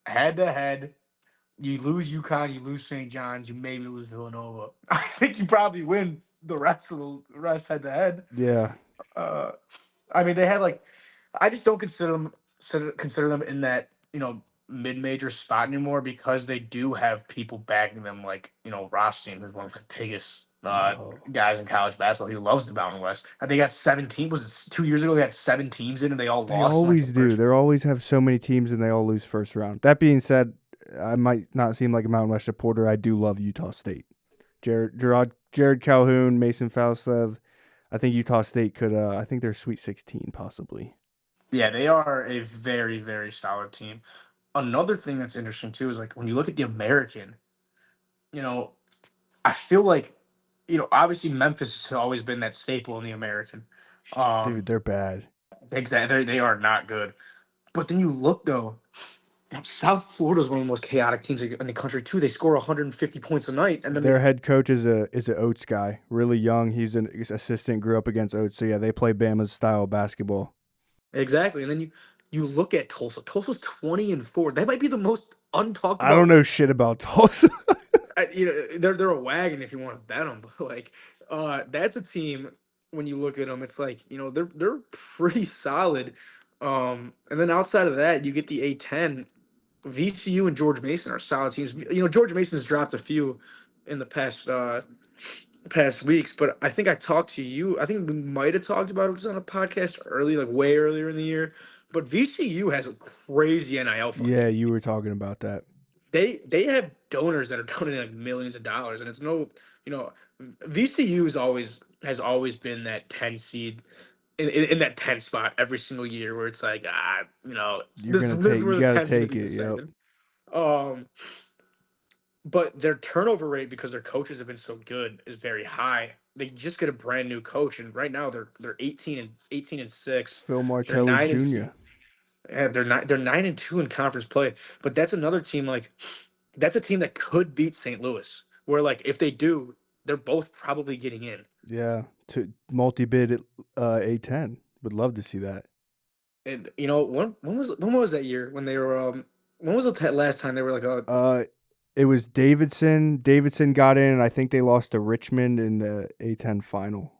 head to head. You lose UConn, you lose St. John's, you maybe lose Villanova. I think you probably win the rest head to head. Yeah, I mean, they had like, I just don't consider them in that mid major spot anymore, because they do have people backing them, like Rothstein, who's one of the biggest no, guys in college basketball. He loves the Mountain West. And they got 17. Was it 2 years ago? They had 7 teams in, and they all they lost in like the always do. first. They always have so many teams and they all lose first round. That being said, I might not seem like a Mountain West supporter. I do love Utah State. Jared Calhoun, Mason Falstev. I think Utah State could. I think they're Sweet 16 possibly. Yeah, they are a very, very solid team. Another thing that's interesting too is like when you look at the American, you know, I feel like, obviously Memphis has always been that staple in the American. Dude, Um, they're bad. exactly, they are not good. But then you look though, South Florida is one of the most chaotic teams in the country too. They score 150 points a night, and then Their head coach is an Oates guy, really young. He's an assistant, grew up against Oates. So yeah, they play Bama's style of basketball. exactly, and then you look at Tulsa. Tulsa's 20-4. That might be the most untalked I don't about. know shit about Tulsa. They're a wagon if you want to bet them, but like, that's a team. When you look at them, it's like they're pretty solid. And then outside of that, you get the A10. VCU and George Mason are solid teams. George Mason's dropped a few in the past weeks, but I think I talked to you. I think we might have talked about this on a podcast early, like way earlier in the year. But VCU has a crazy NIL Yeah, funding. you were talking about that. They have donors that are donating like millions of dollars, and it's no, you know, VCU has always been that 10 seed in that 10 spot every single year, where it's like, You're this gonna this is take. You where the got to 10's gonna take be it. Yep. decided. Um, but their turnover rate, because their coaches have been so good, is very high. They just get a brand new coach, and right now they're 18-6. Phil They're Martelli 9-2. Jr. Yeah, they're 9-2 in conference play. But that's another team, like, that's a team that could beat St. Louis. Where, like, if they do, they're both probably getting in. Yeah, to multi-bid at A10. Would love to see that. And when was that year when they were when was the last time they were like Uh, it was Davidson. Davidson got in, and I think they lost to Richmond in the A10 final,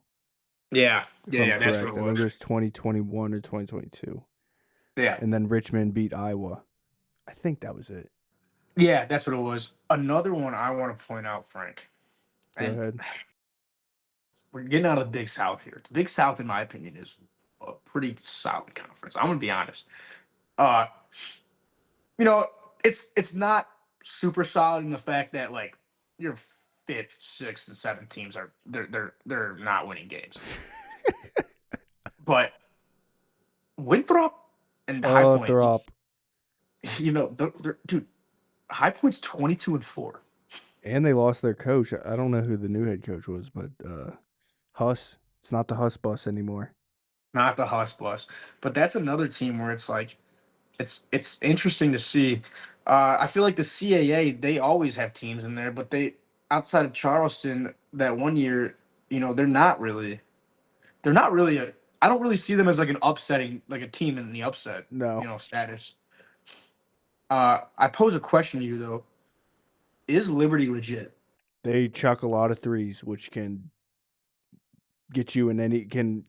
yeah, if yeah, I'm yeah, that's what correct. it I think it was. was 2021 or 2022, Yeah, and then Richmond beat Iowa. I think that was it. yeah, that's what it was. Another one I want to point out, Frank, Go and ahead. we're getting out of the Big South here. The Big South, in my opinion, is a pretty solid conference. I'm gonna be honest. Uh, you know, it's not super solid in the fact that, like, your fifth, sixth, and seventh teams are they're not winning games. But Winthrop and High Point, They're up, dude, High Point's 22-4. and they lost their coach. I don't know who the new head coach was, but Huss. It's not the Huss bus anymore. Not the Husk Bus, but that's another team where it's like it's interesting to see. I feel like the CAA, they always have teams in there, but they, outside of Charleston that one year, they're not really a. I don't really see them as like an upsetting like a team in the upset No, status. I pose a question to you though: is Liberty legit? they chuck a lot of threes, which can get you in any can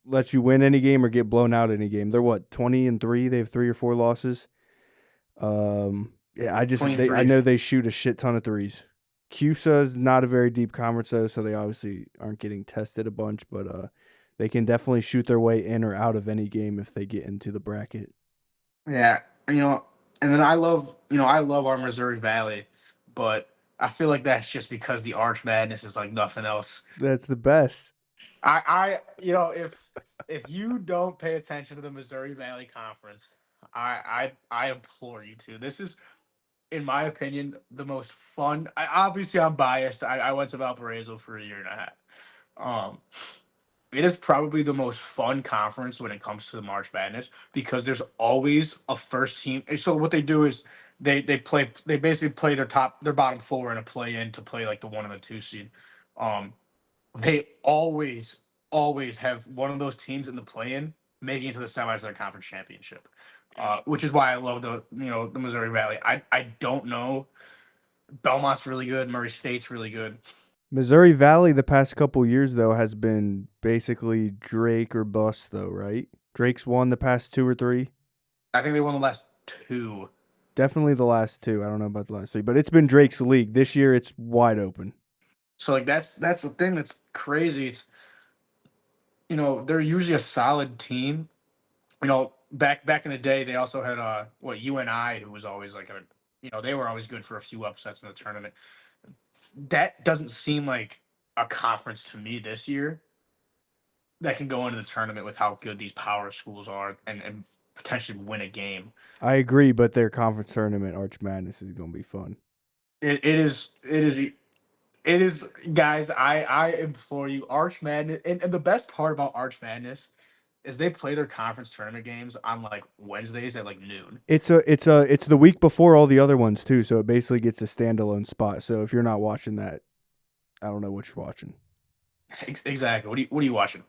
let you win any game or get blown out any game. They're what 20-3. They have 3 or 4 losses. Yeah, I 23. know they shoot a shit ton of threes. CUSA is not a very deep conference though, so they obviously aren't getting tested a bunch, but they can definitely shoot their way in or out of any game if they get into the bracket. Yeah, and then I love our Missouri Valley, but I feel like that's just because the Arch Madness is like nothing else. That's the best. If you don't pay attention to the Missouri Valley Conference, I implore you to. This is, in my opinion, the most fun. Obviously, I'm biased. I went to Valparaiso for a year and a half. Um, it is probably the most fun conference when it comes to the March Madness because there's always a first team. So what they do is they basically play their bottom four in a play in to play like the 1 and the 2 seed. Um, they always have one of those teams in the play in making it to the semis of their conference championship. Which is why I love the Missouri Valley. I don't know. Belmont's really good. Murray State's really good. Missouri Valley the past couple years though has been basically Drake or bust though, right? Drake's won the past 2 or 3. I think they won the last two. Definitely the last 2. I don't know about the last 3, but it's been Drake's league. This year it's wide open. So like that's the thing that's crazy. They're usually a solid team. Back in the day, they also had UNI, who was always like they were always good for a few upsets in the tournament. That doesn't seem like a conference to me this year that can go into the tournament with how good these power schools are and potentially win a game. I agree, but their conference tournament Arch Madness is going to be fun. It is, guys. I implore you, Arch Madness, and the best part about Arch Madness is they play their conference tournament games on like Wednesdays at like noon. It's the week before all the other ones too, so it basically gets a standalone spot. So if you're not watching that, I don't know what you're watching. Exactly. What are you watching?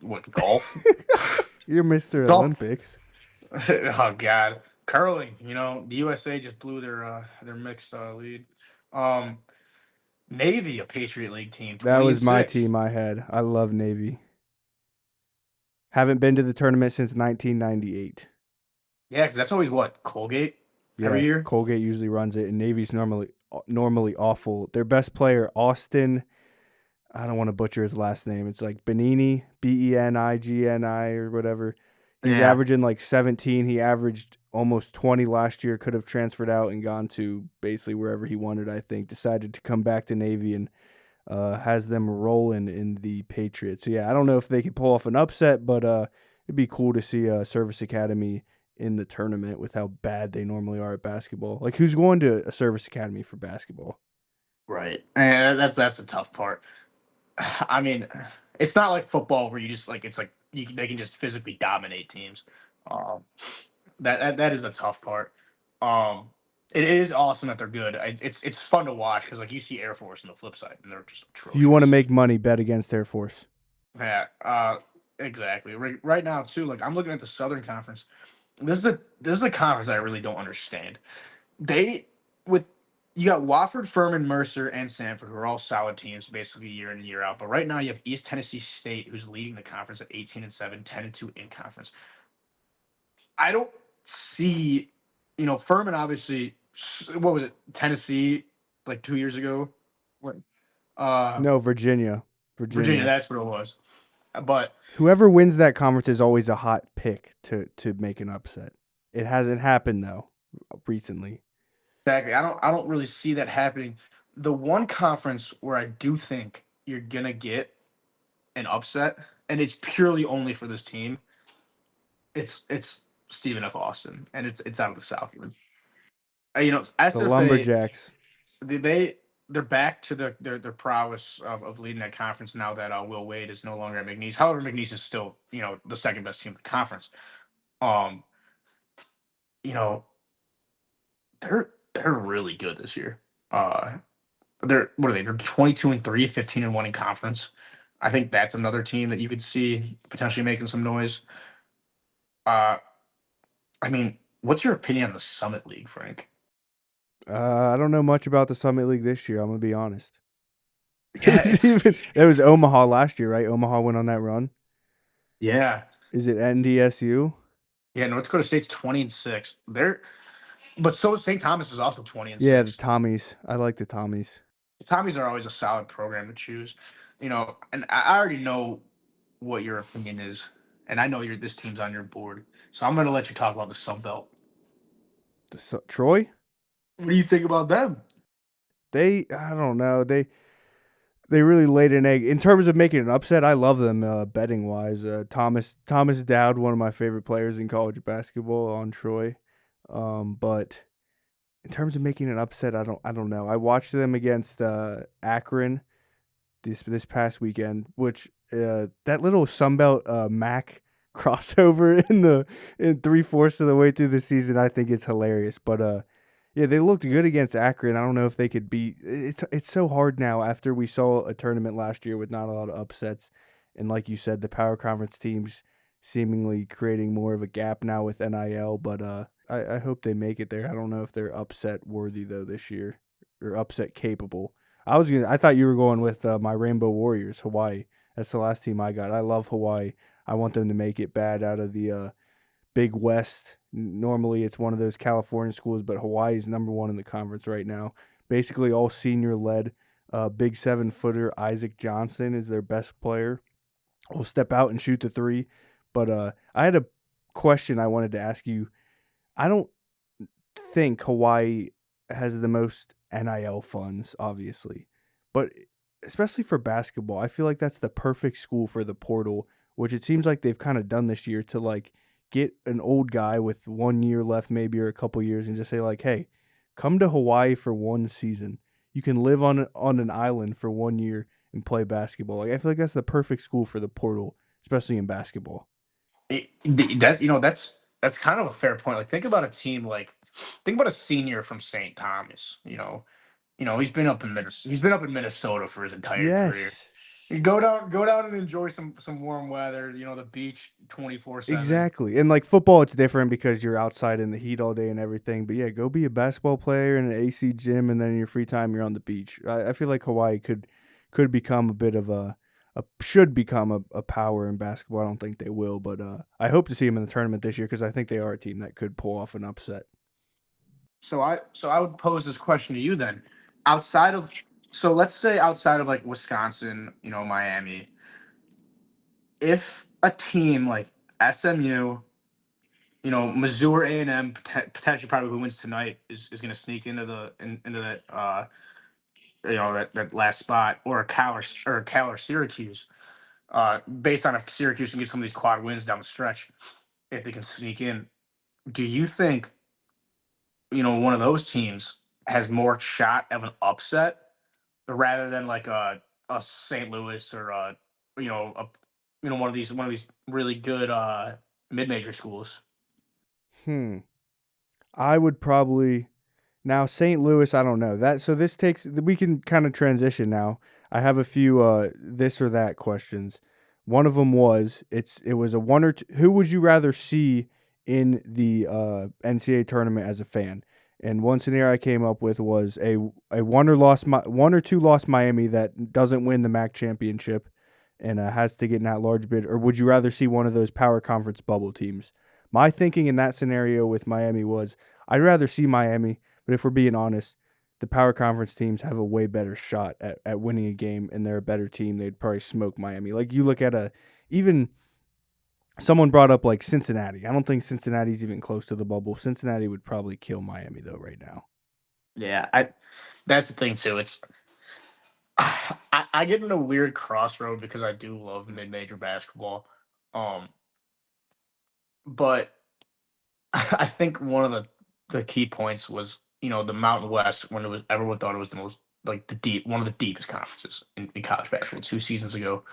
What, golf? You're Mr. Golf. Olympics. Oh God, curling. The USA just blew their mixed lead. Um, Navy, a Patriot League team, That 20 and was my 6. team I had. I love Navy. Haven't been to the tournament since 1998. Yeah, because that's always what Colgate every Yeah, year. Colgate usually runs it, and Navy's normally awful. Their best player, Austin. I don't want to butcher his last name. It's like Benini, Benigni or whatever. He's Yeah. averaging like 17. He averaged almost 20 last year. Could have transferred out and gone to basically wherever he wanted, I think. Decided to come back to Navy and has them rolling in the Patriots. So, yeah, I don't know if they could pull off an upset, but it'd be cool to see a Service Academy in the tournament with how bad they normally are at basketball. Like, who's going to a Service Academy for basketball? Right. And that's the tough part. I mean, it's not like football where you just like it's like they can just physically dominate teams. Um, that is the tough part. Um, it is awesome that they're good. It's fun to watch because like you see Air Force on the flip side and they're just If you want to atrocious. make money, bet against Air Force. Yeah. Exactly. Right now too. Like I'm looking at the Southern Conference. This is a conference I really don't understand. They with You got Wofford, Furman, Mercer, and Sanford, who are all solid teams, basically year in and year out. But right now, you have East Tennessee State, who's leading the conference at 18-7, 10-2 in conference. I don't see, Furman obviously. What was it, Tennessee, like 2 years ago? What? Uh, No, Virginia. Virginia, Virginia. that's what it was. But Whoever wins that conference is always a hot pick to make an upset. It hasn't happened though recently. exactly, I don't really see that happening. The one conference where I do think you're gonna get an upset, and it's purely only for this team. It's Stephen F. Austin, and it's out of the South. The SFA, Lumberjacks. they're back to their prowess of leading that conference now that Will Wade is no longer at McNeese. However, McNeese is still the second best team in the conference. Um, you know they're really good this year. They're what are they? They're 22-3, 15-1 in conference. I think that's another team that you could see potentially making some noise. Uh, I mean, what's your opinion on the Summit League, Frank? I don't know much about the Summit League this year. I'm gonna be honest. Yeah, it's It was Omaha last year, right? Omaha went on that run. yeah, Is it NDSU? yeah. North Dakota State's 20-6. But so is St. Thomas is also 20 and Yeah, the 6. Tommies. I like the Tommies. The Tommies are always a solid program to choose, and I already know what your opinion is, and I know this team's on your board, so I'm gonna let you talk about the Sun Belt. Troy. What do you think about them? I don't know. They really laid an egg in terms of making an upset. I love them betting wise. Thomas Dowd, one of my favorite players in college basketball on Troy. But in terms of making an upset, I don't know. I watched them against Akron this past weekend, which that little Sunbelt Mac crossover in 3/4 of the way through the season, I think it's hilarious. But yeah, they looked good against Akron. I don't know if they could beat. It's so hard now after we saw a tournament last year with not a lot of upsets, and like you said, the power conference teams seemingly creating more of a gap now with NIL. But I hope they make it there. I don't know if they're upset worthy though this year or upset capable. I thought you were going with my Rainbow Warriors, Hawaii. That's the last team I got. I love Hawaii. I want them to make it bad out of the Big West. Normally, it's one of those California schools, but Hawaii's number one in the conference right now. Basically, all senior led. Big 7-footer Isaac Johnson is their best player. Will step out and shoot the three. But I had a question I wanted to ask you. I don't think Hawaii has the most NIL funds, obviously, but especially for basketball, I feel like that's the perfect school for the portal, which it seems like they've kind of done this year to like get an old guy with 1 year left, maybe or a couple years, and just say like, hey, come to Hawaii for one season. You can live on an island for 1 year and play basketball. Like I feel like that's the perfect school for the portal, especially in basketball. That's kind of a fair point. Like think about a senior from St. Thomas. He's been up in Minnesota for his entire career. Yes. You go down and enjoy some warm weather. The beach 24/7. Exactly. And like football, it's different because you're outside in the heat all day and everything. But yeah, go be a basketball player in an AC gym, and then in your free time, you're on the beach. I feel like Hawaii could become a bit of should become a power in basketball. I don't think they will, but I hope to see them in the tournament this year because I think they are a team that could pull off an upset. So I would pose this question to you then. Outside of so let's say outside of like Wisconsin, Miami, if a team like SMU, Missouri A&M potentially probably who wins tonight is going to sneak into that that last spot, or a Cal or Syracuse, based on if Syracuse can get some of these quad wins down the stretch, if they can sneak in. Do you think one of those teams has more shot of an upset rather than like a St. Louis or one of these really good mid major schools? Hmm. I would probably now St. Louis. I don't know that. So this takes we can kind of transition now. I have a few this or that questions. One of them was it was a one or two. Who would you rather see in the NCAA tournament as a fan? And one scenario I came up with was a one or two loss Miami that doesn't win the MAC championship and has to get in that large bid. Or would you rather see one of those power conference bubble teams? My thinking in that scenario with Miami was I'd rather see Miami, but if we're being honest, the power conference teams have a way better shot at winning a game, and they're a better team. They'd probably smoke Miami. Like you look at even someone brought up like Cincinnati. I don't think Cincinnati's even close to the bubble. Cincinnati would probably kill Miami though right now. Yeah, that's the thing too. I get in a weird crossroad because I do love mid major basketball. Um, but I think one of the key points was the Mountain West, when it was everyone thought it was the most like one of the deepest conferences in college basketball 2 seasons ago,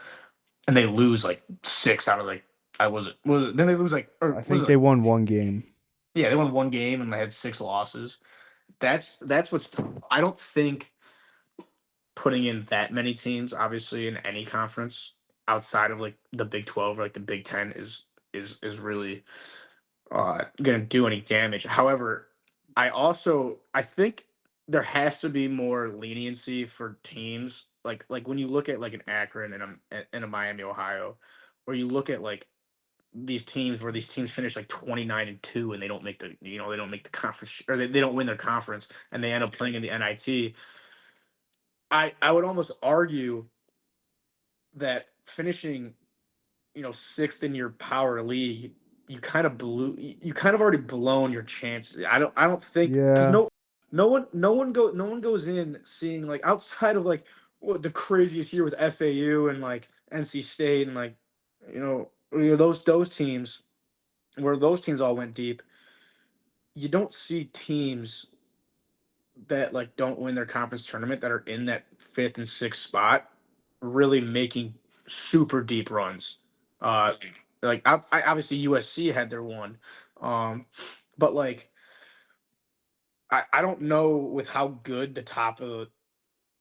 and they lose like six out of like I was it then they lose like or I was think it they like won one game. yeah, they won one game and they had six losses. That's what's I don't think putting in that many teams, obviously, in any conference outside of like the Big 12 or like the Big 10 is really going to do any damage. However, I think there has to be more leniency for teams like when you look at like an Akron and a Miami, Ohio, or you look at like these teams where these teams finish like 29-2 and they don't make they don't make the conference, or they don't win their conference and they end up playing in the NIT. I would almost argue that finishing, sixth in your power league, you kind of already blown your chances. I don't think, because Yeah. no one goes in seeing, like, outside of like what the craziest year with FAU and like NC State and like, those teams, where those teams all went deep. You don't see teams that like don't win their conference tournament that are in that fifth and sixth spot really making super deep runs. Uh, like obviously USC had their one, um, but like I don't know with how good the top of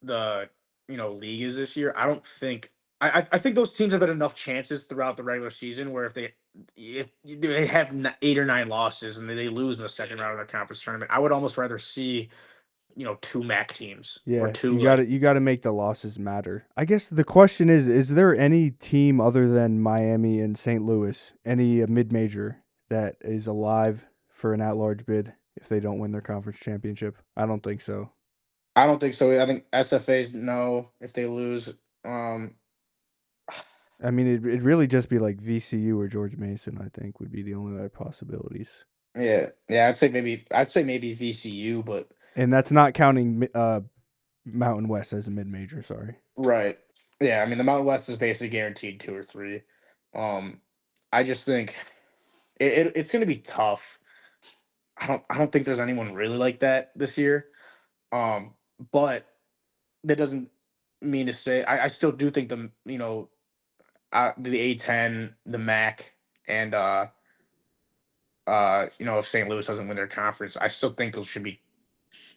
the league is this year. I don't think I think those teams have had enough chances throughout the regular season where if they have 8 or 9 losses and they lose in the second round of their conference tournament, I would almost rather see two MAC teams or Yeah, two like. you gotta make the losses matter. I guess the question is there any team other than Miami and St. Louis, any mid-major that is alive for an at-large bid if they don't win their conference championship? I don't think so. I don't think so. I think SFA's no if they lose. Um, I mean, it'd really just be like VCU or George Mason, I think, would be the only other possibilities. yeah, I'd say maybe VCU, but And that's not counting Mountain West as a mid-major, sorry. right. Yeah, I mean the Mountain West is basically guaranteed 2 or 3. Um, I just think it's going to be tough. I don't think there's anyone really like that this year. Um, but that doesn't mean to say I still do think the A10, the MAC, and if St. Louis doesn't win their conference, I still think those should be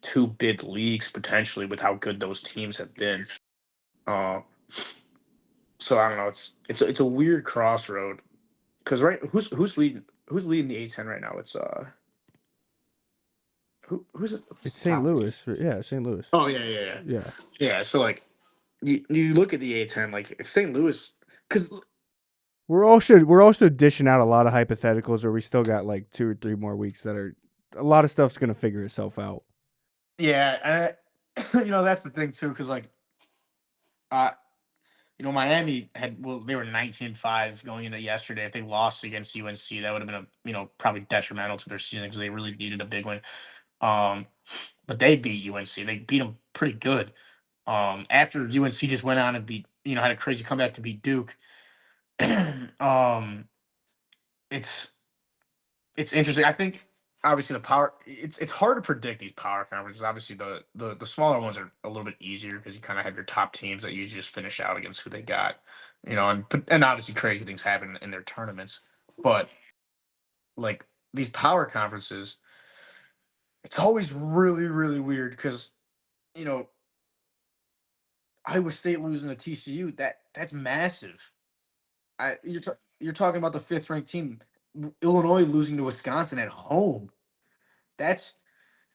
two bid leagues potentially with how good those teams have been. Uh, so I don't know. It's a weird crossroad because right, who's leading the A10 right now? It's who's It's the St. top team? Louis. Yeah, St. Louis. Oh yeah. Yeah. Yeah. So like you look at the A10, like if St. Louis, because We're also dishing out a lot of hypotheticals, or we still got like 2 or 3 more weeks that are a lot of stuff's gonna figure itself out. yeah, that's the thing too, because like uh Miami they were 19-5 going into yesterday. If they lost against UNC, that would have been probably detrimental to their season because they really needed a big win. Um, but they beat UNC. They beat them pretty good. After UNC just went on and had a crazy comeback to beat Duke. um, it's it's interesting. I think obviously the power. It's hard to predict these power conferences. Obviously the smaller ones are a little bit easier because you kind of have your top teams that usually just finish out against who they got. And obviously crazy things happen in their tournaments. But like these power conferences, it's always really really weird because you know Iowa State losing to TCU, that's massive. You're talking about the fifth ranked team, Illinois losing to Wisconsin at home. That's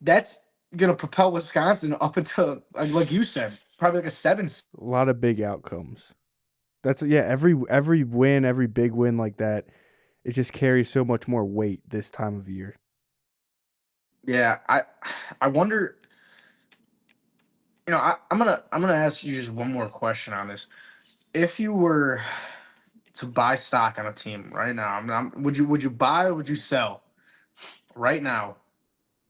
that's gonna propel Wisconsin up into, like you said, probably like a 7. A lot of big outcomes. That's yeah, every win, every big win like that, it just carries so much more weight this time of year. Yeah, I wonder. I'm gonna ask you just one more question on this. If you were to buy stock on a team right now, would you buy or would you sell right now?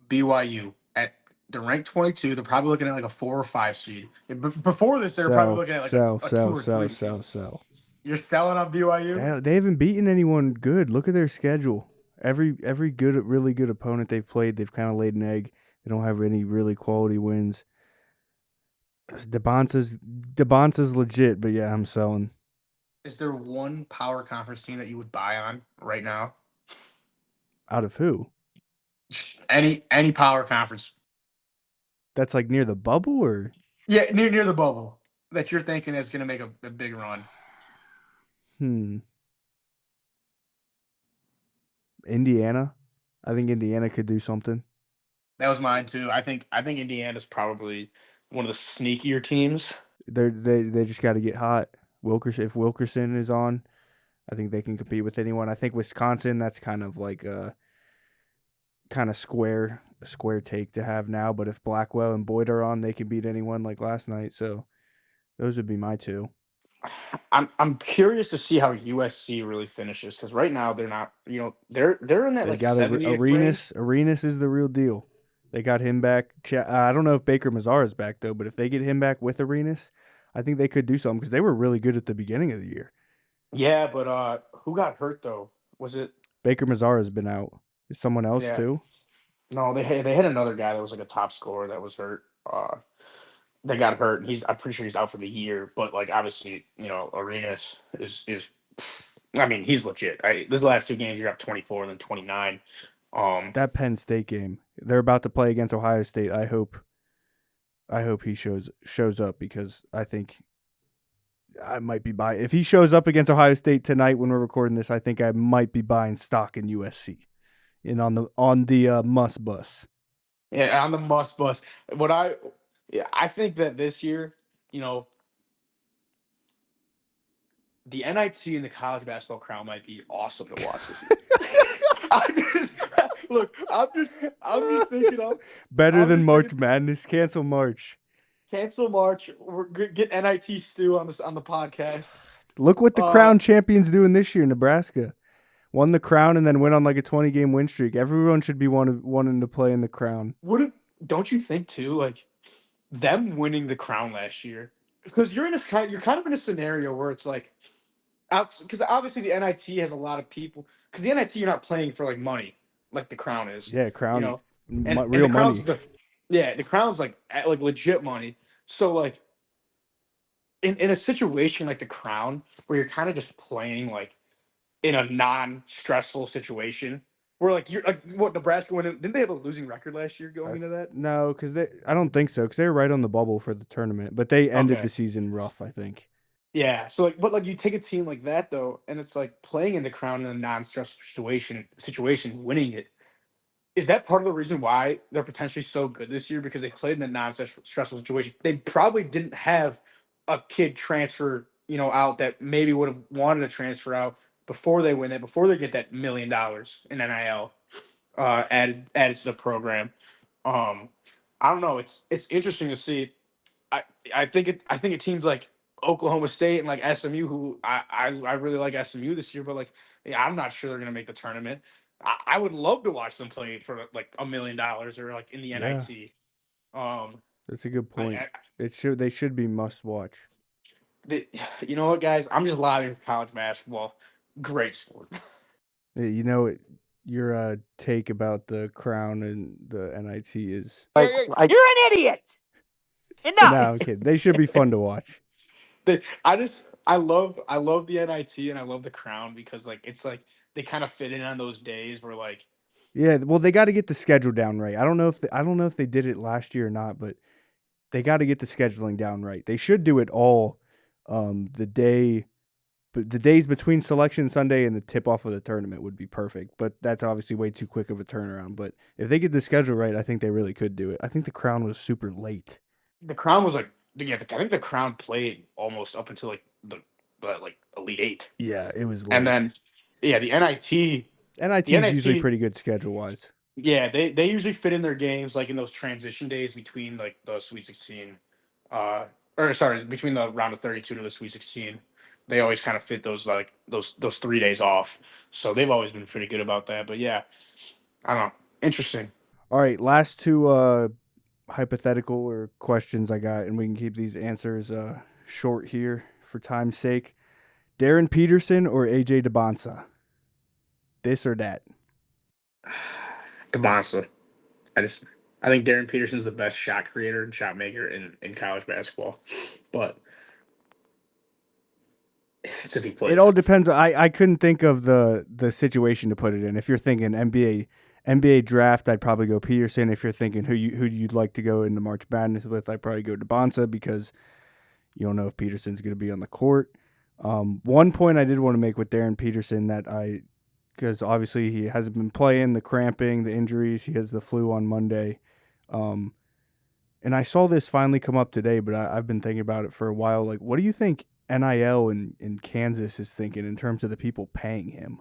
BYU at the rank 22, they're probably looking at like a 4 or 5 seed. Before this, they were probably Sell, looking at like sell, a two sell, or sell, three seed. sell, sell. You're selling on BYU? They haven't beaten anyone good. Look at their schedule. Every good, really good opponent they've played, they've kind of laid an egg. They don't have any really quality wins. DeBonce's legit, but yeah, I'm selling. Is there one power conference team that you would buy on right now? Out of who? Any power conference. That's like near the bubble, or Yeah, near the bubble that you're thinking is going to make a big run. Indiana. I think Indiana could do something. That was mine too. I think Indiana's probably one of the sneakier teams. They just got to get hot. Wilkerson, if Wilkerson is on, I think they can compete with anyone. I think Wisconsin, that's kind of like a square take to have now. But if Blackwell and Boyd are on, they can beat anyone like last night. So those would be my two. I'm curious to see how USC really finishes because right now they're not. They're in that They like got 70th range. Arenas. Arenas is the real deal. They got him back. I don't know if Baker Mazara's back though, but if they get him back with Arenas, I think they could do something because they were really good at the beginning of the year. Yeah, but who got hurt though? Was it? Baker Mazara's been out. Is someone else Yeah, too? no, they had another guy that was like a top scorer that was hurt. They got hurt, and I'm pretty sure he's out for the year. But like obviously, Arenas is. I mean, he's legit. This last two games, you're up 24 and then 29. That Penn State game, they're about to play against Ohio State. I hope he shows up because I think I might be buying. If he shows up against Ohio State tonight when we're recording this, I think I might be buying stock in USC and on the must bus. Yeah, on the must bus. I think that this year, the NIT and the college basketball crown might be awesome to watch this year. I'm just thinking of Better I'm than just March thinking, Madness. Cancel March. cancel March. Get NIT Stew on the podcast. Look what the Crown champions doing this year. Nebraska won the Crown and then went on like a 20-game win streak. Everyone should be wanting to play in the Crown. Don't you think too? Like them winning the Crown last year, because you're kind of in a scenario where it's like, because obviously the NIT has a lot of people. Because the NIT you're not playing for like money, like the Crown is. Yeah, Crown, And real the Crown's money. the Crown's like legit money. So like in a situation like the Crown where you're kind of just playing like in a non-stressful situation where like you're like what Nebraska went in, didn't they have a losing record last year going into that? No, because I don't think so. Because they were right on the bubble for the tournament, but they ended the Okay. season rough. I think. Yeah. So like, but like you take a team like that though, and it's like playing in the Crown in a non-stressful situation, winning it. Is that part of the reason why they're potentially so good this year? Because they played in a non-stressful situation. They probably didn't have a kid transfer, out that maybe would have wanted to transfer out before they win it, before they get that $1 million in NIL added to the program. I don't know. It's interesting to see. I I think it teams like Oklahoma State and like SMU, who I really like SMU this year, but like yeah, I'm not sure they're gonna make the tournament. I would love to watch them play for like $1 million or like in the Yeah, NIT. Um, that's a good I, point. I They should be must watch. you know what, guys? I'm just lobbying for college basketball. Great sport. Yeah, your take about the Crown and the NIT is You're an idiot. Enough. no, I'm kidding. They should be fun to watch. I love the NIT and I love the Crown because like it's like they kind of fit in on those days where like Yeah, well, they got to get the schedule down right. I don't know if they did it last year or not, but they got to get the scheduling down right. They should do it all the days between Selection Sunday and the tip off of the tournament would be perfect. But that's obviously way too quick of a turnaround. But if they get the schedule right, I think they really could do it. I think the Crown was super late. the Crown was like yeah, I think the Crown played almost up until like the like Elite Eight, Yeah, it was late. and then yeah, the NIT NIT the is usually NIT pretty good schedule wise. yeah, they usually fit in their games like in those transition days between like the Sweet 16, or sorry, between the round of 32 to the Sweet 16. They always kind of fit those like those 3 days off. So they've always been pretty good about that. But yeah, I don't know. Interesting. All right, last two hypothetical or questions I got, and we can keep these answers short here for time's sake. Darren Peterson or AJ DeBonsa? This or that? DeMonster. I think Darren Peterson's the best shot creator and shot maker in college basketball. But it's if he plays. It all depends. I couldn't think of the situation to put it in. If you're thinking NBA draft, I'd probably go Peterson. If you're thinking who you'd like to go into March Madness with, I'd probably go DeBonsa because you don't know if Peterson's going to be on the court. One point I did want to make with Darren Peterson because obviously he hasn't been playing, the cramping, the injuries. He has the flu on Monday. And I saw this finally come up today, but I've been thinking about it for a while. Like, what do you think NIL in Kansas is thinking in terms of the people paying him?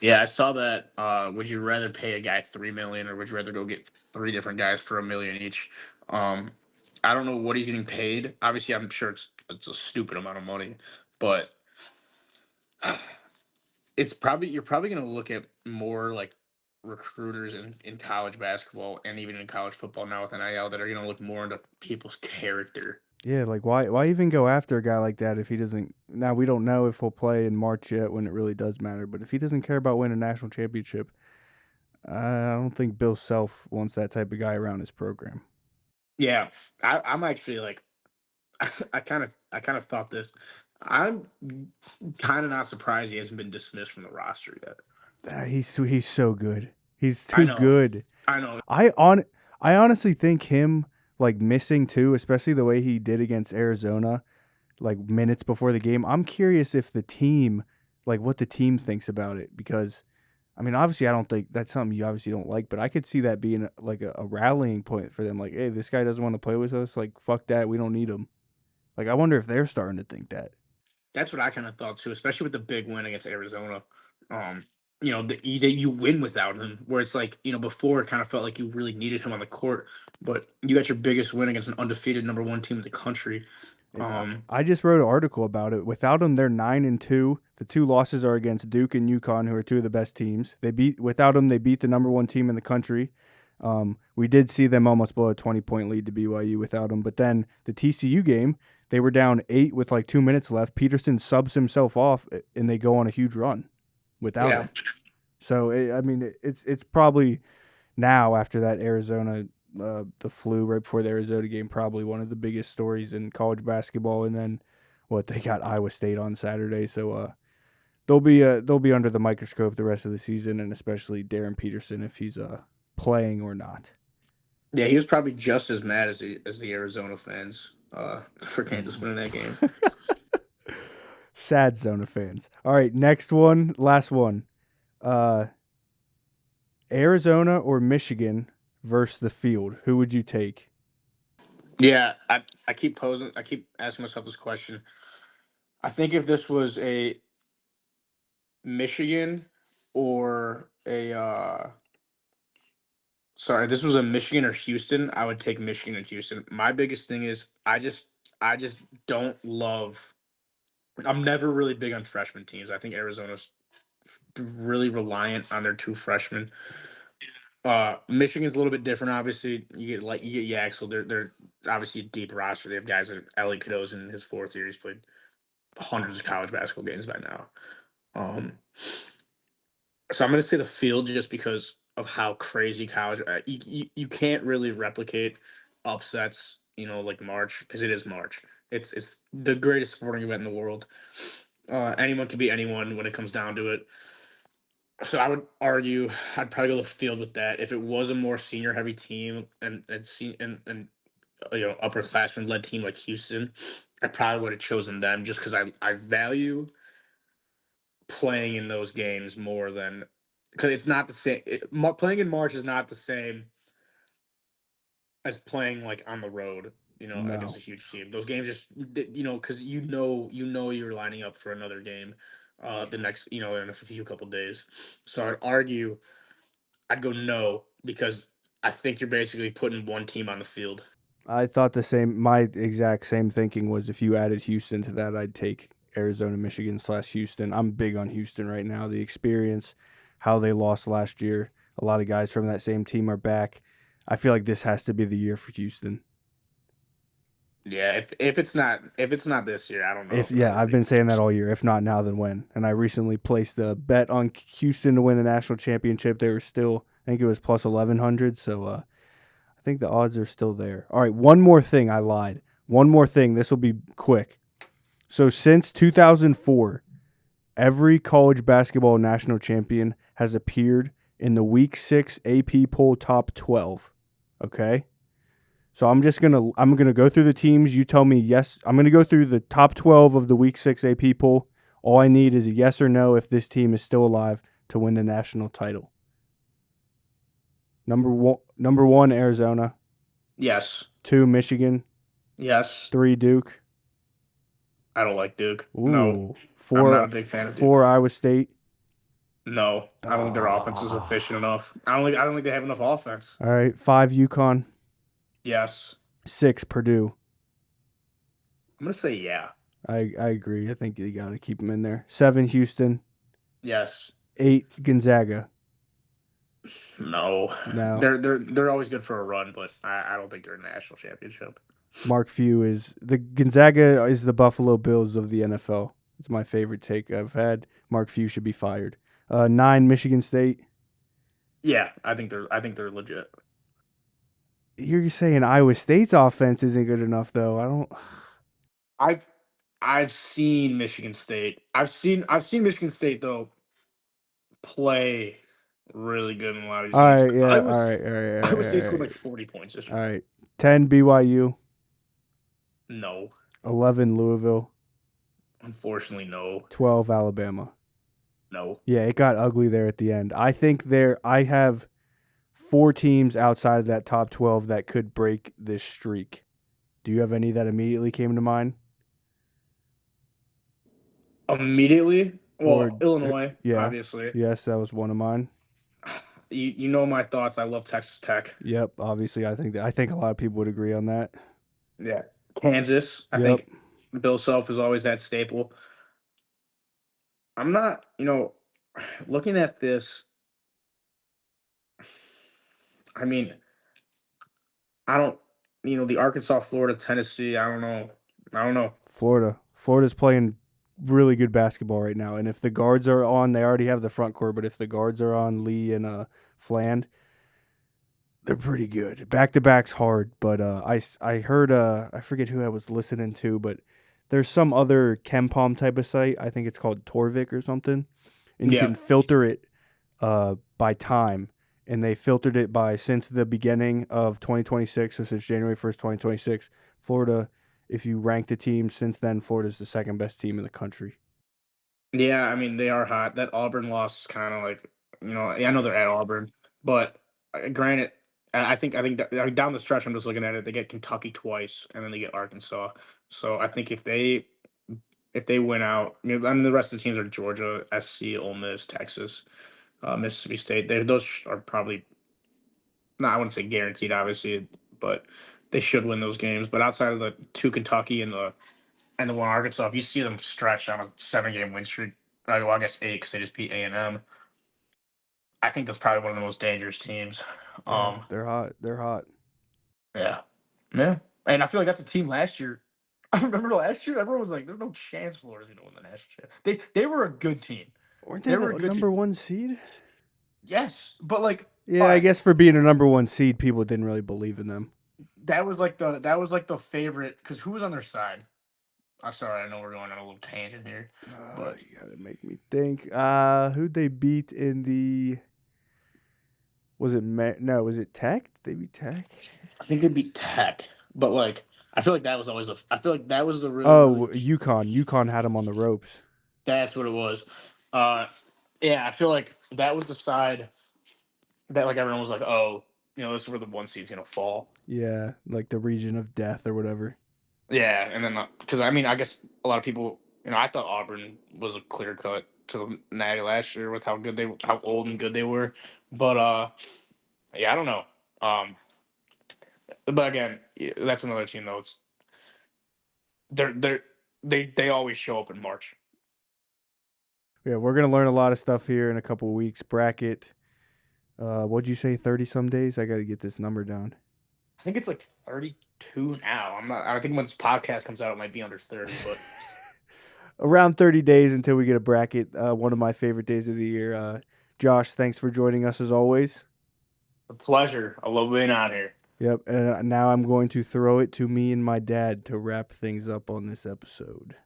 Yeah, I saw that. Would you rather pay a guy $3 million, or would you rather go get three different guys for $1 million each? I don't know what he's getting paid. Obviously, I'm sure it's a stupid amount of money, but you're probably going to look at more like recruiters in college basketball and even in college football now with NIL that are going to look more into people's character. Yeah, like why even go after a guy like that if he doesn't? Now we don't know if he'll play in March yet when it really does matter. But if he doesn't care about winning a national championship, I don't think Bill Self wants that type of guy around his program. Yeah, I'm actually like, I kind of thought this. I'm kind of not surprised he hasn't been dismissed from the roster yet. He's so good. He's I too know, good. I know. I on I honestly think him like missing too, especially the way he did against Arizona, like minutes before the game. I'm curious if the team, like what the team thinks about it, because I mean, obviously, I don't think that's something you obviously don't like, but I could see that being like a rallying point for them. Like, hey, this guy doesn't want to play with us. Like, fuck that. We don't need him. Like, I wonder if they're starting to think that. That's what I kind of thought too, especially with the big win against Arizona. Um, that you win without him, where it's like, before it kind of felt like you really needed him on the court, but you got your biggest win against an undefeated number one team in the country. And I just wrote an article about it. Without them, they're 9-2. The two losses are against Duke and UConn, who are two of the best teams. Without them, they beat the number one team in the country. We did see them almost blow a 20-point lead to BYU without them. But then the TCU game, they were down 8 with like 2 minutes left. Peterson subs himself off, and they go on a huge run without Yeah, him. So it's probably now after that Arizona, the flu right before the Arizona game, probably one of the biggest stories in college basketball. And then they got Iowa State on Saturday, so they'll be under the microscope the rest of the season, and especially Darren Peterson if he's playing or not. yeah, he was probably just as mad as the Arizona fans for Kansas winning that game. Sad Zona fans. All right, next one, last one. Arizona or Michigan versus the field. Who would you take? Yeah, I keep asking myself this question. I think if this was a Michigan or this was a Michigan or Houston, I would take Michigan and Houston. My biggest thing is I just don't love. I'm never really big on freshman teams. I think Arizona's really reliant on their two freshmen. Michigan's a little bit different. Obviously, you get Yaxel. They're obviously a deep roster. They have guys like Ellie Cadeau's in his fourth year. He's played hundreds of college basketball games by now. Um, so I'm going to say the field just because of how crazy college. You can't really replicate upsets, like March, because it is March. It's the greatest sporting event in the world. Anyone can beat anyone when it comes down to it. So I would argue I'd probably go the field with that. If it was a more senior heavy team and upperclassmen led team like Houston, I probably would have chosen them just because I value playing in those games more than because it's not the same. Playing in March is not the same as playing like on the road, against No. a huge team. Those games just because you're lining up for another game, the next in a few couple days. So I'd argue I'd go no because I think you're basically putting one team on the field. I thought the same. My exact same thinking was if you added Houston to that, I'd take Arizona, Michigan / Houston. I'm big on Houston right now. The experience, how they lost last year. A lot of guys from that same team are back. I feel like this has to be the year for Houston. Yeah, if it's not this year, I don't know If if it'll Yeah, ever I've be. been saying that all year. If not now, then when? And I recently placed a bet on Houston to win the national championship. They were still, I think it was plus 1100. So I think the odds are still there. All right, one more thing. I lied. One more thing. This will be quick. So since 2004, every college basketball national champion has appeared in the Week 6 AP poll top 12. Okay? So I'm gonna go through the teams. You tell me yes. I'm gonna go through the top 12 of the Week 6 AP poll. All I need is a yes or no if this team is still alive to win the national title. Number one, Arizona. Yes. 2, Michigan. Yes. 3, Duke. I don't like Duke. No. Ooh. I'm 4, not a big fan of Duke. 4, Iowa State. No. I don't think their offense is efficient enough. I don't think they have enough offense. All right. 5, UConn. Yes. 6, Purdue. I'm gonna say yeah. I agree. I think you got to keep them in there. 7, Houston. Yes. 8, Gonzaga. No. No. They're always good for a run, but I don't think they're a national championship. Mark Few is the Gonzaga is the Buffalo Bills of the NFL. It's my favorite take I've had. Mark Few should be fired. 9, Michigan State. Yeah, I think they're legit. You're saying Iowa State's offense isn't good enough, though. I don't. I've seen Michigan State. I've seen Michigan State though play really good in a lot of these All games. right, yeah, all right, all right, all Iowa right, State all scored right. like 40 points this All year. right. 10, BYU. No, 11, Louisville. unfortunately, no. 12, Alabama. No. Yeah, it got ugly there at the end. I think I have 4 teams outside of that top 12 that could break this streak. Do you have any that immediately came to mind? Immediately? Well, Or Illinois, yeah. obviously. Yes, that was one of mine. You know my thoughts. I love Texas Tech. Yep, obviously I think a lot of people would agree on that. Yeah. Kansas. I Yep. think Bill Self is always that staple. I'm not, looking at this, I mean, I don't, the Arkansas, Florida, Tennessee, I don't know. Florida's playing really good basketball right now, and if the guards are on, they already have the front court, but if the guards are on, Lee and Fland, they're pretty good. Back-to-back's hard, but I heard I forget who I was listening to, but there's some other KenPom type of site. I think it's called Torvik or something, and you Yeah. can filter it by time, and they filtered it by since the beginning of 2026, so since January 1st, 2026, Florida. If you rank the teams since then, Florida's the second best team in the country. Yeah, I mean, they are hot. That Auburn loss is kind of like, I know they're at Auburn, but granted, I think down the stretch, I'm just looking at it. They get Kentucky twice, and then they get Arkansas. So I think if they win out, I mean, the rest of the teams are Georgia, SC, Ole Miss, Texas, Mississippi State. Those are probably not. I wouldn't say guaranteed, obviously, but they should win those games. But outside of the 2 Kentucky and the 1 Arkansas, if you see them stretch on a 7-game win streak, well, I guess 8 because they just beat A&M. I think that's probably one of the most dangerous teams. Yeah, they're hot. They're hot. Yeah, and I feel like that's a team last year. I remember last year, everyone was like, "There's no chance Florida's going to win the national championship." They were a good team. Weren't they were the a good number team. 1 seed? Yes, but like, Yeah, all I right, guess for being a number 1 seed, people didn't really believe in them. that was like the favorite because who was on their side? I'm sorry, I know we're going on a little tangent here, but You gotta make me think. Who'd they beat in the? Was it Tech? Did they beat Tech? I think they beat Tech. But like, I feel like that was always I feel like that was the really. Oh, UConn. UConn had them on the ropes. That's what it was. Yeah, I feel like that was the side that like everyone was like, oh, this is where the 1 seed's gonna fall. Yeah, like the region of death or whatever. Yeah, and then because I mean, I guess a lot of people, I thought Auburn was a clear cut to the Natty last year with how old and good they were, but yeah, I don't know. But again, that's another team though. It's they always show up in March. Yeah, we're gonna learn a lot of stuff here in a couple of weeks. Bracket. What'd you say? 30 some days. I gotta get this number down. I think it's like 32 now. I'm not. I think when this podcast comes out, it might be under 30. But around 30 days until we get a bracket. One of my favorite days of the year. Josh, thanks for joining us as always. a pleasure. I love being on here. Yep, and now I'm going to throw it to me and my dad to wrap things up on this episode.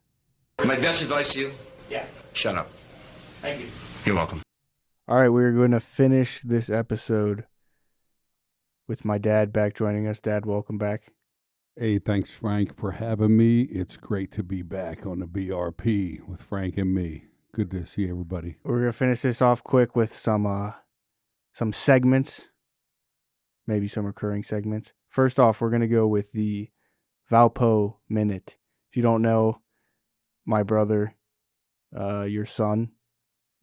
My best advice to you? Yeah. Shut up. Thank you. You're welcome. All right, we're going to finish this episode with my dad back joining us. Dad, welcome back. Hey, thanks, Frank, for having me. It's great to be back on the BRP with Frank and me. Good to see everybody. We're going to finish this off quick with some segments, maybe some recurring segments. First off, we're going to go with the Valpo Minute. If you don't know, my brother, your son,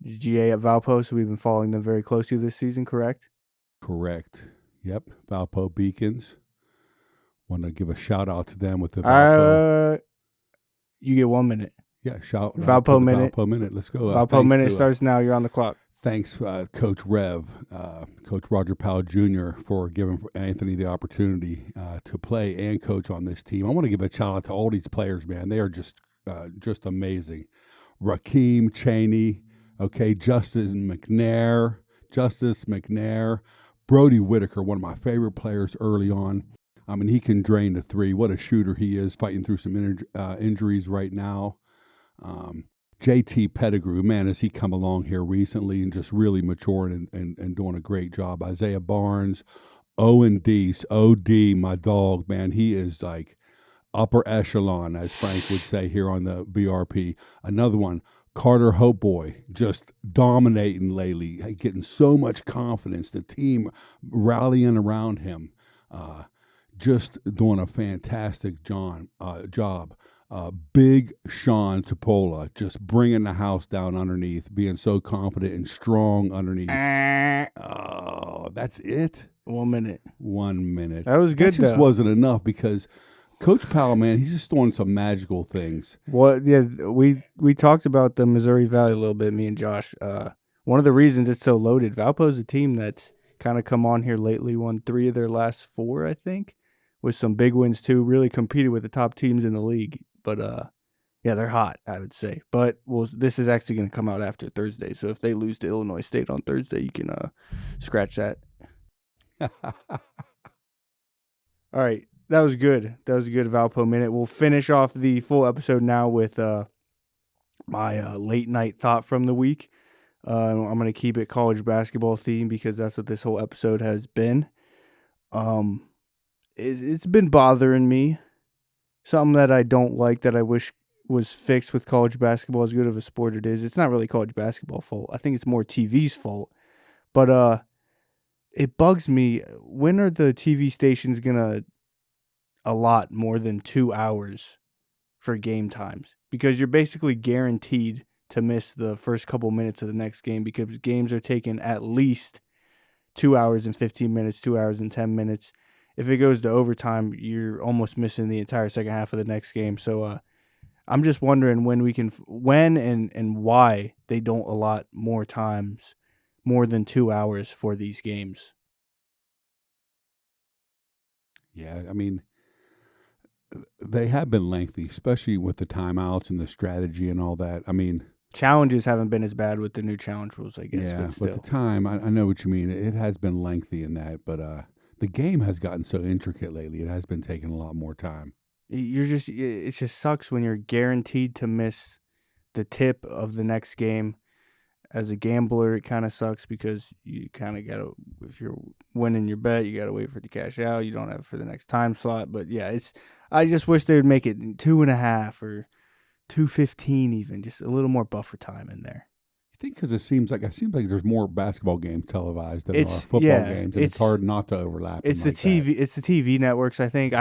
is GA at Valpo, so we've been following them very closely this season, correct? Correct. Yep, Valpo Beacons. Want to give a shout out to them with the Valpo. You get 1 minute. Yeah, shout Valpo to the Minute. Valpo Minute. Let's go. Valpo Minute starts now. You're on the clock. Thanks, Coach Rev, Coach Roger Powell Jr., for giving Anthony the opportunity to play and coach on this team. I want to give a shout out to all these players, man. They are just amazing. Rakeem Cheney, okay, Justice McNair, Brody Whitaker, one of my favorite players early on. I mean, he can drain the three. What a shooter he is, fighting through some injuries right now. JT Pettigrew, man, has he come along here recently and just really maturing and doing a great job. Isaiah Barnes, Owen Deese, OD, my dog, man, he is like upper echelon, as Frank would say here on the BRP. Another one, Carter Hopeboy, just dominating lately, getting so much confidence, the team rallying around him, just doing a fantastic job. Big Sean Topola, just bringing the house down underneath, being so confident and strong underneath. Oh, that's it? 1 minute. 1 minute. That was good, That just though. wasn't enough because Coach Powell, man, he's just doing some magical things. Well, yeah, we talked about the Missouri Valley a little bit, me and Josh. One of the reasons it's so loaded, Valpo's a team that's kind of come on here lately, won 3 of their last 4, I think, with some big wins too, really competed with the top teams in the league. But, yeah, they're hot, I would say. But this is actually going to come out after Thursday, so if they lose to Illinois State on Thursday, you can scratch that. All right. That was good. That was a good Valpo Minute. We'll finish off the full episode now with my late night thought from the week. I'm going to keep it college basketball theme because that's what this whole episode has been. It's been bothering me. Something that I don't like that I wish was fixed with college basketball, as good of a sport it is. It's not really college basketball fault. I think it's more TV's fault. But it bugs me. When are the TV stations going to allot more than 2 hours for game times? Because you're basically guaranteed to miss the first couple minutes of the next game because games are taking at least 2 hours and 15 minutes, 2 hours and 10 minutes. If it goes to overtime, you're almost missing the entire second half of the next game. So I'm just wondering when and why they don't allot more times, more than 2 hours for these games. Yeah, I mean, they have been lengthy, especially with the timeouts and the strategy and all that. I mean, challenges haven't been as bad with the new challenge rules, I guess. Yeah, but still. the time, I know what you mean. It has been lengthy in that, but the game has gotten so intricate lately. It has been taking a lot more time. It just sucks when you're guaranteed to miss the tip of the next game. As a gambler, it kind of sucks because you kind of got to, if you're winning your bet, you got to wait for it to cash out. You don't have it for the next time slot. But yeah, I just wish they would make it 2.5 or 2:15 even, just a little more buffer time in there. You think because it seems like there's more basketball games televised than there are football games, and it's hard not to overlap. It's the TV. It's the TV networks. I think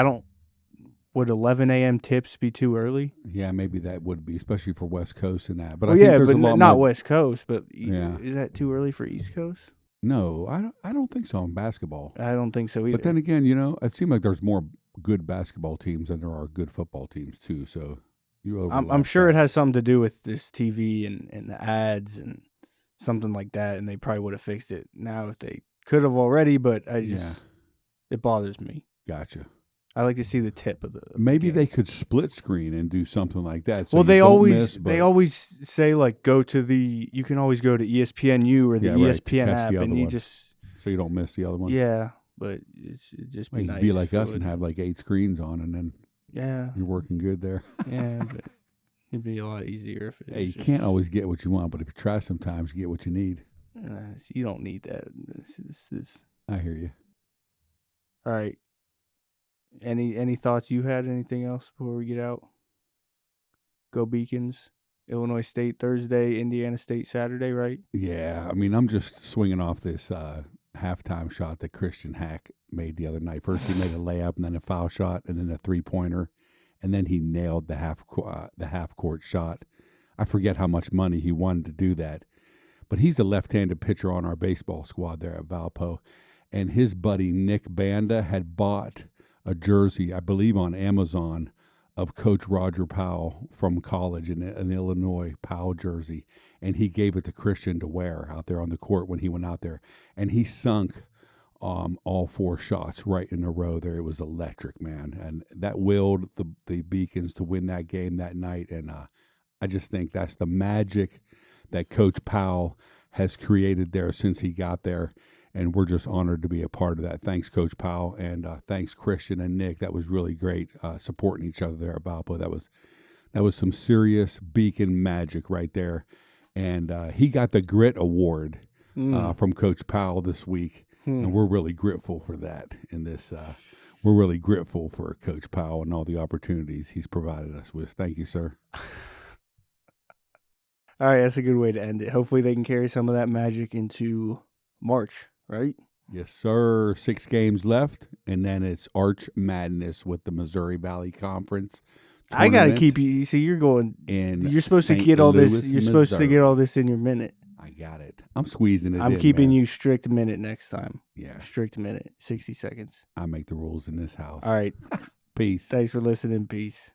would 11 a.m. tips be too early? Yeah, maybe that would be, especially for West Coast and that. But I think there's a lot not more, West Coast. But yeah, is that too early for East Coast? No, I don't think so in basketball. I don't think so either. But then again, it seems like there's more good basketball teams than there are good football teams too. So I'm sure it has something to do with this TV and the ads and something like that, and they probably would have fixed it now if they could have already. But it bothers me. Gotcha. I like to see the tip of the. Maybe game. they could split screen and do something like that. So well, they always say like you can always go to ESPNU or the ESPN app, and you so you don't miss the other one. Yeah, but it'd just be nice. Be like us and have like 8 screens on, and then you're working good there. Yeah, but it'd be a lot easier if you can't always get what you want, but if you try, sometimes you get what you need. You don't need that. I hear you. All right. Any thoughts you had? Anything else before we get out? Go Beacons. Illinois State Thursday, Indiana State Saturday, right? Yeah, I mean, I'm just swinging off this halftime shot that Christian Hack made the other night. First, he made a layup, and then a foul shot, and then a 3-pointer, and then he nailed the half court shot. I forget how much money he won to do that, but he's a left-handed pitcher on our baseball squad there at Valpo, and his buddy Nick Banda had bought a jersey, I believe, on Amazon of Coach Roger Powell from college in Illinois, Powell jersey, and he gave it to Christian to wear out there on the court when he went out there, and he sunk all 4 shots right in a row there. It was electric, man, and that willed the Beacons to win that game that night, and I just think that's the magic that Coach Powell has created there since he got there, and we're just honored to be a part of that. Thanks, Coach Powell, and thanks, Christian and Nick. That was really great, supporting each other there at Valpo. That was some serious Beacon magic right there, and he got the Grit Award from Coach Powell this week, and we're really grateful for that. We're really grateful for Coach Powell and all the opportunities he's provided us with. Thank you, sir. All right, that's a good way to end it. Hopefully they can carry some of that magic into March, right? Yes, sir. 6 games left, and then it's Arch Madness with the Missouri Valley Conference. I gotta keep you. See, you're going. You're supposed to get all this. You're supposed to get all this in your minute. I got it. I'm squeezing it. I'm keeping you strict minute next time. Yeah, strict minute, 60 seconds. I make the rules in this house. All right. Peace. Thanks for listening. Peace.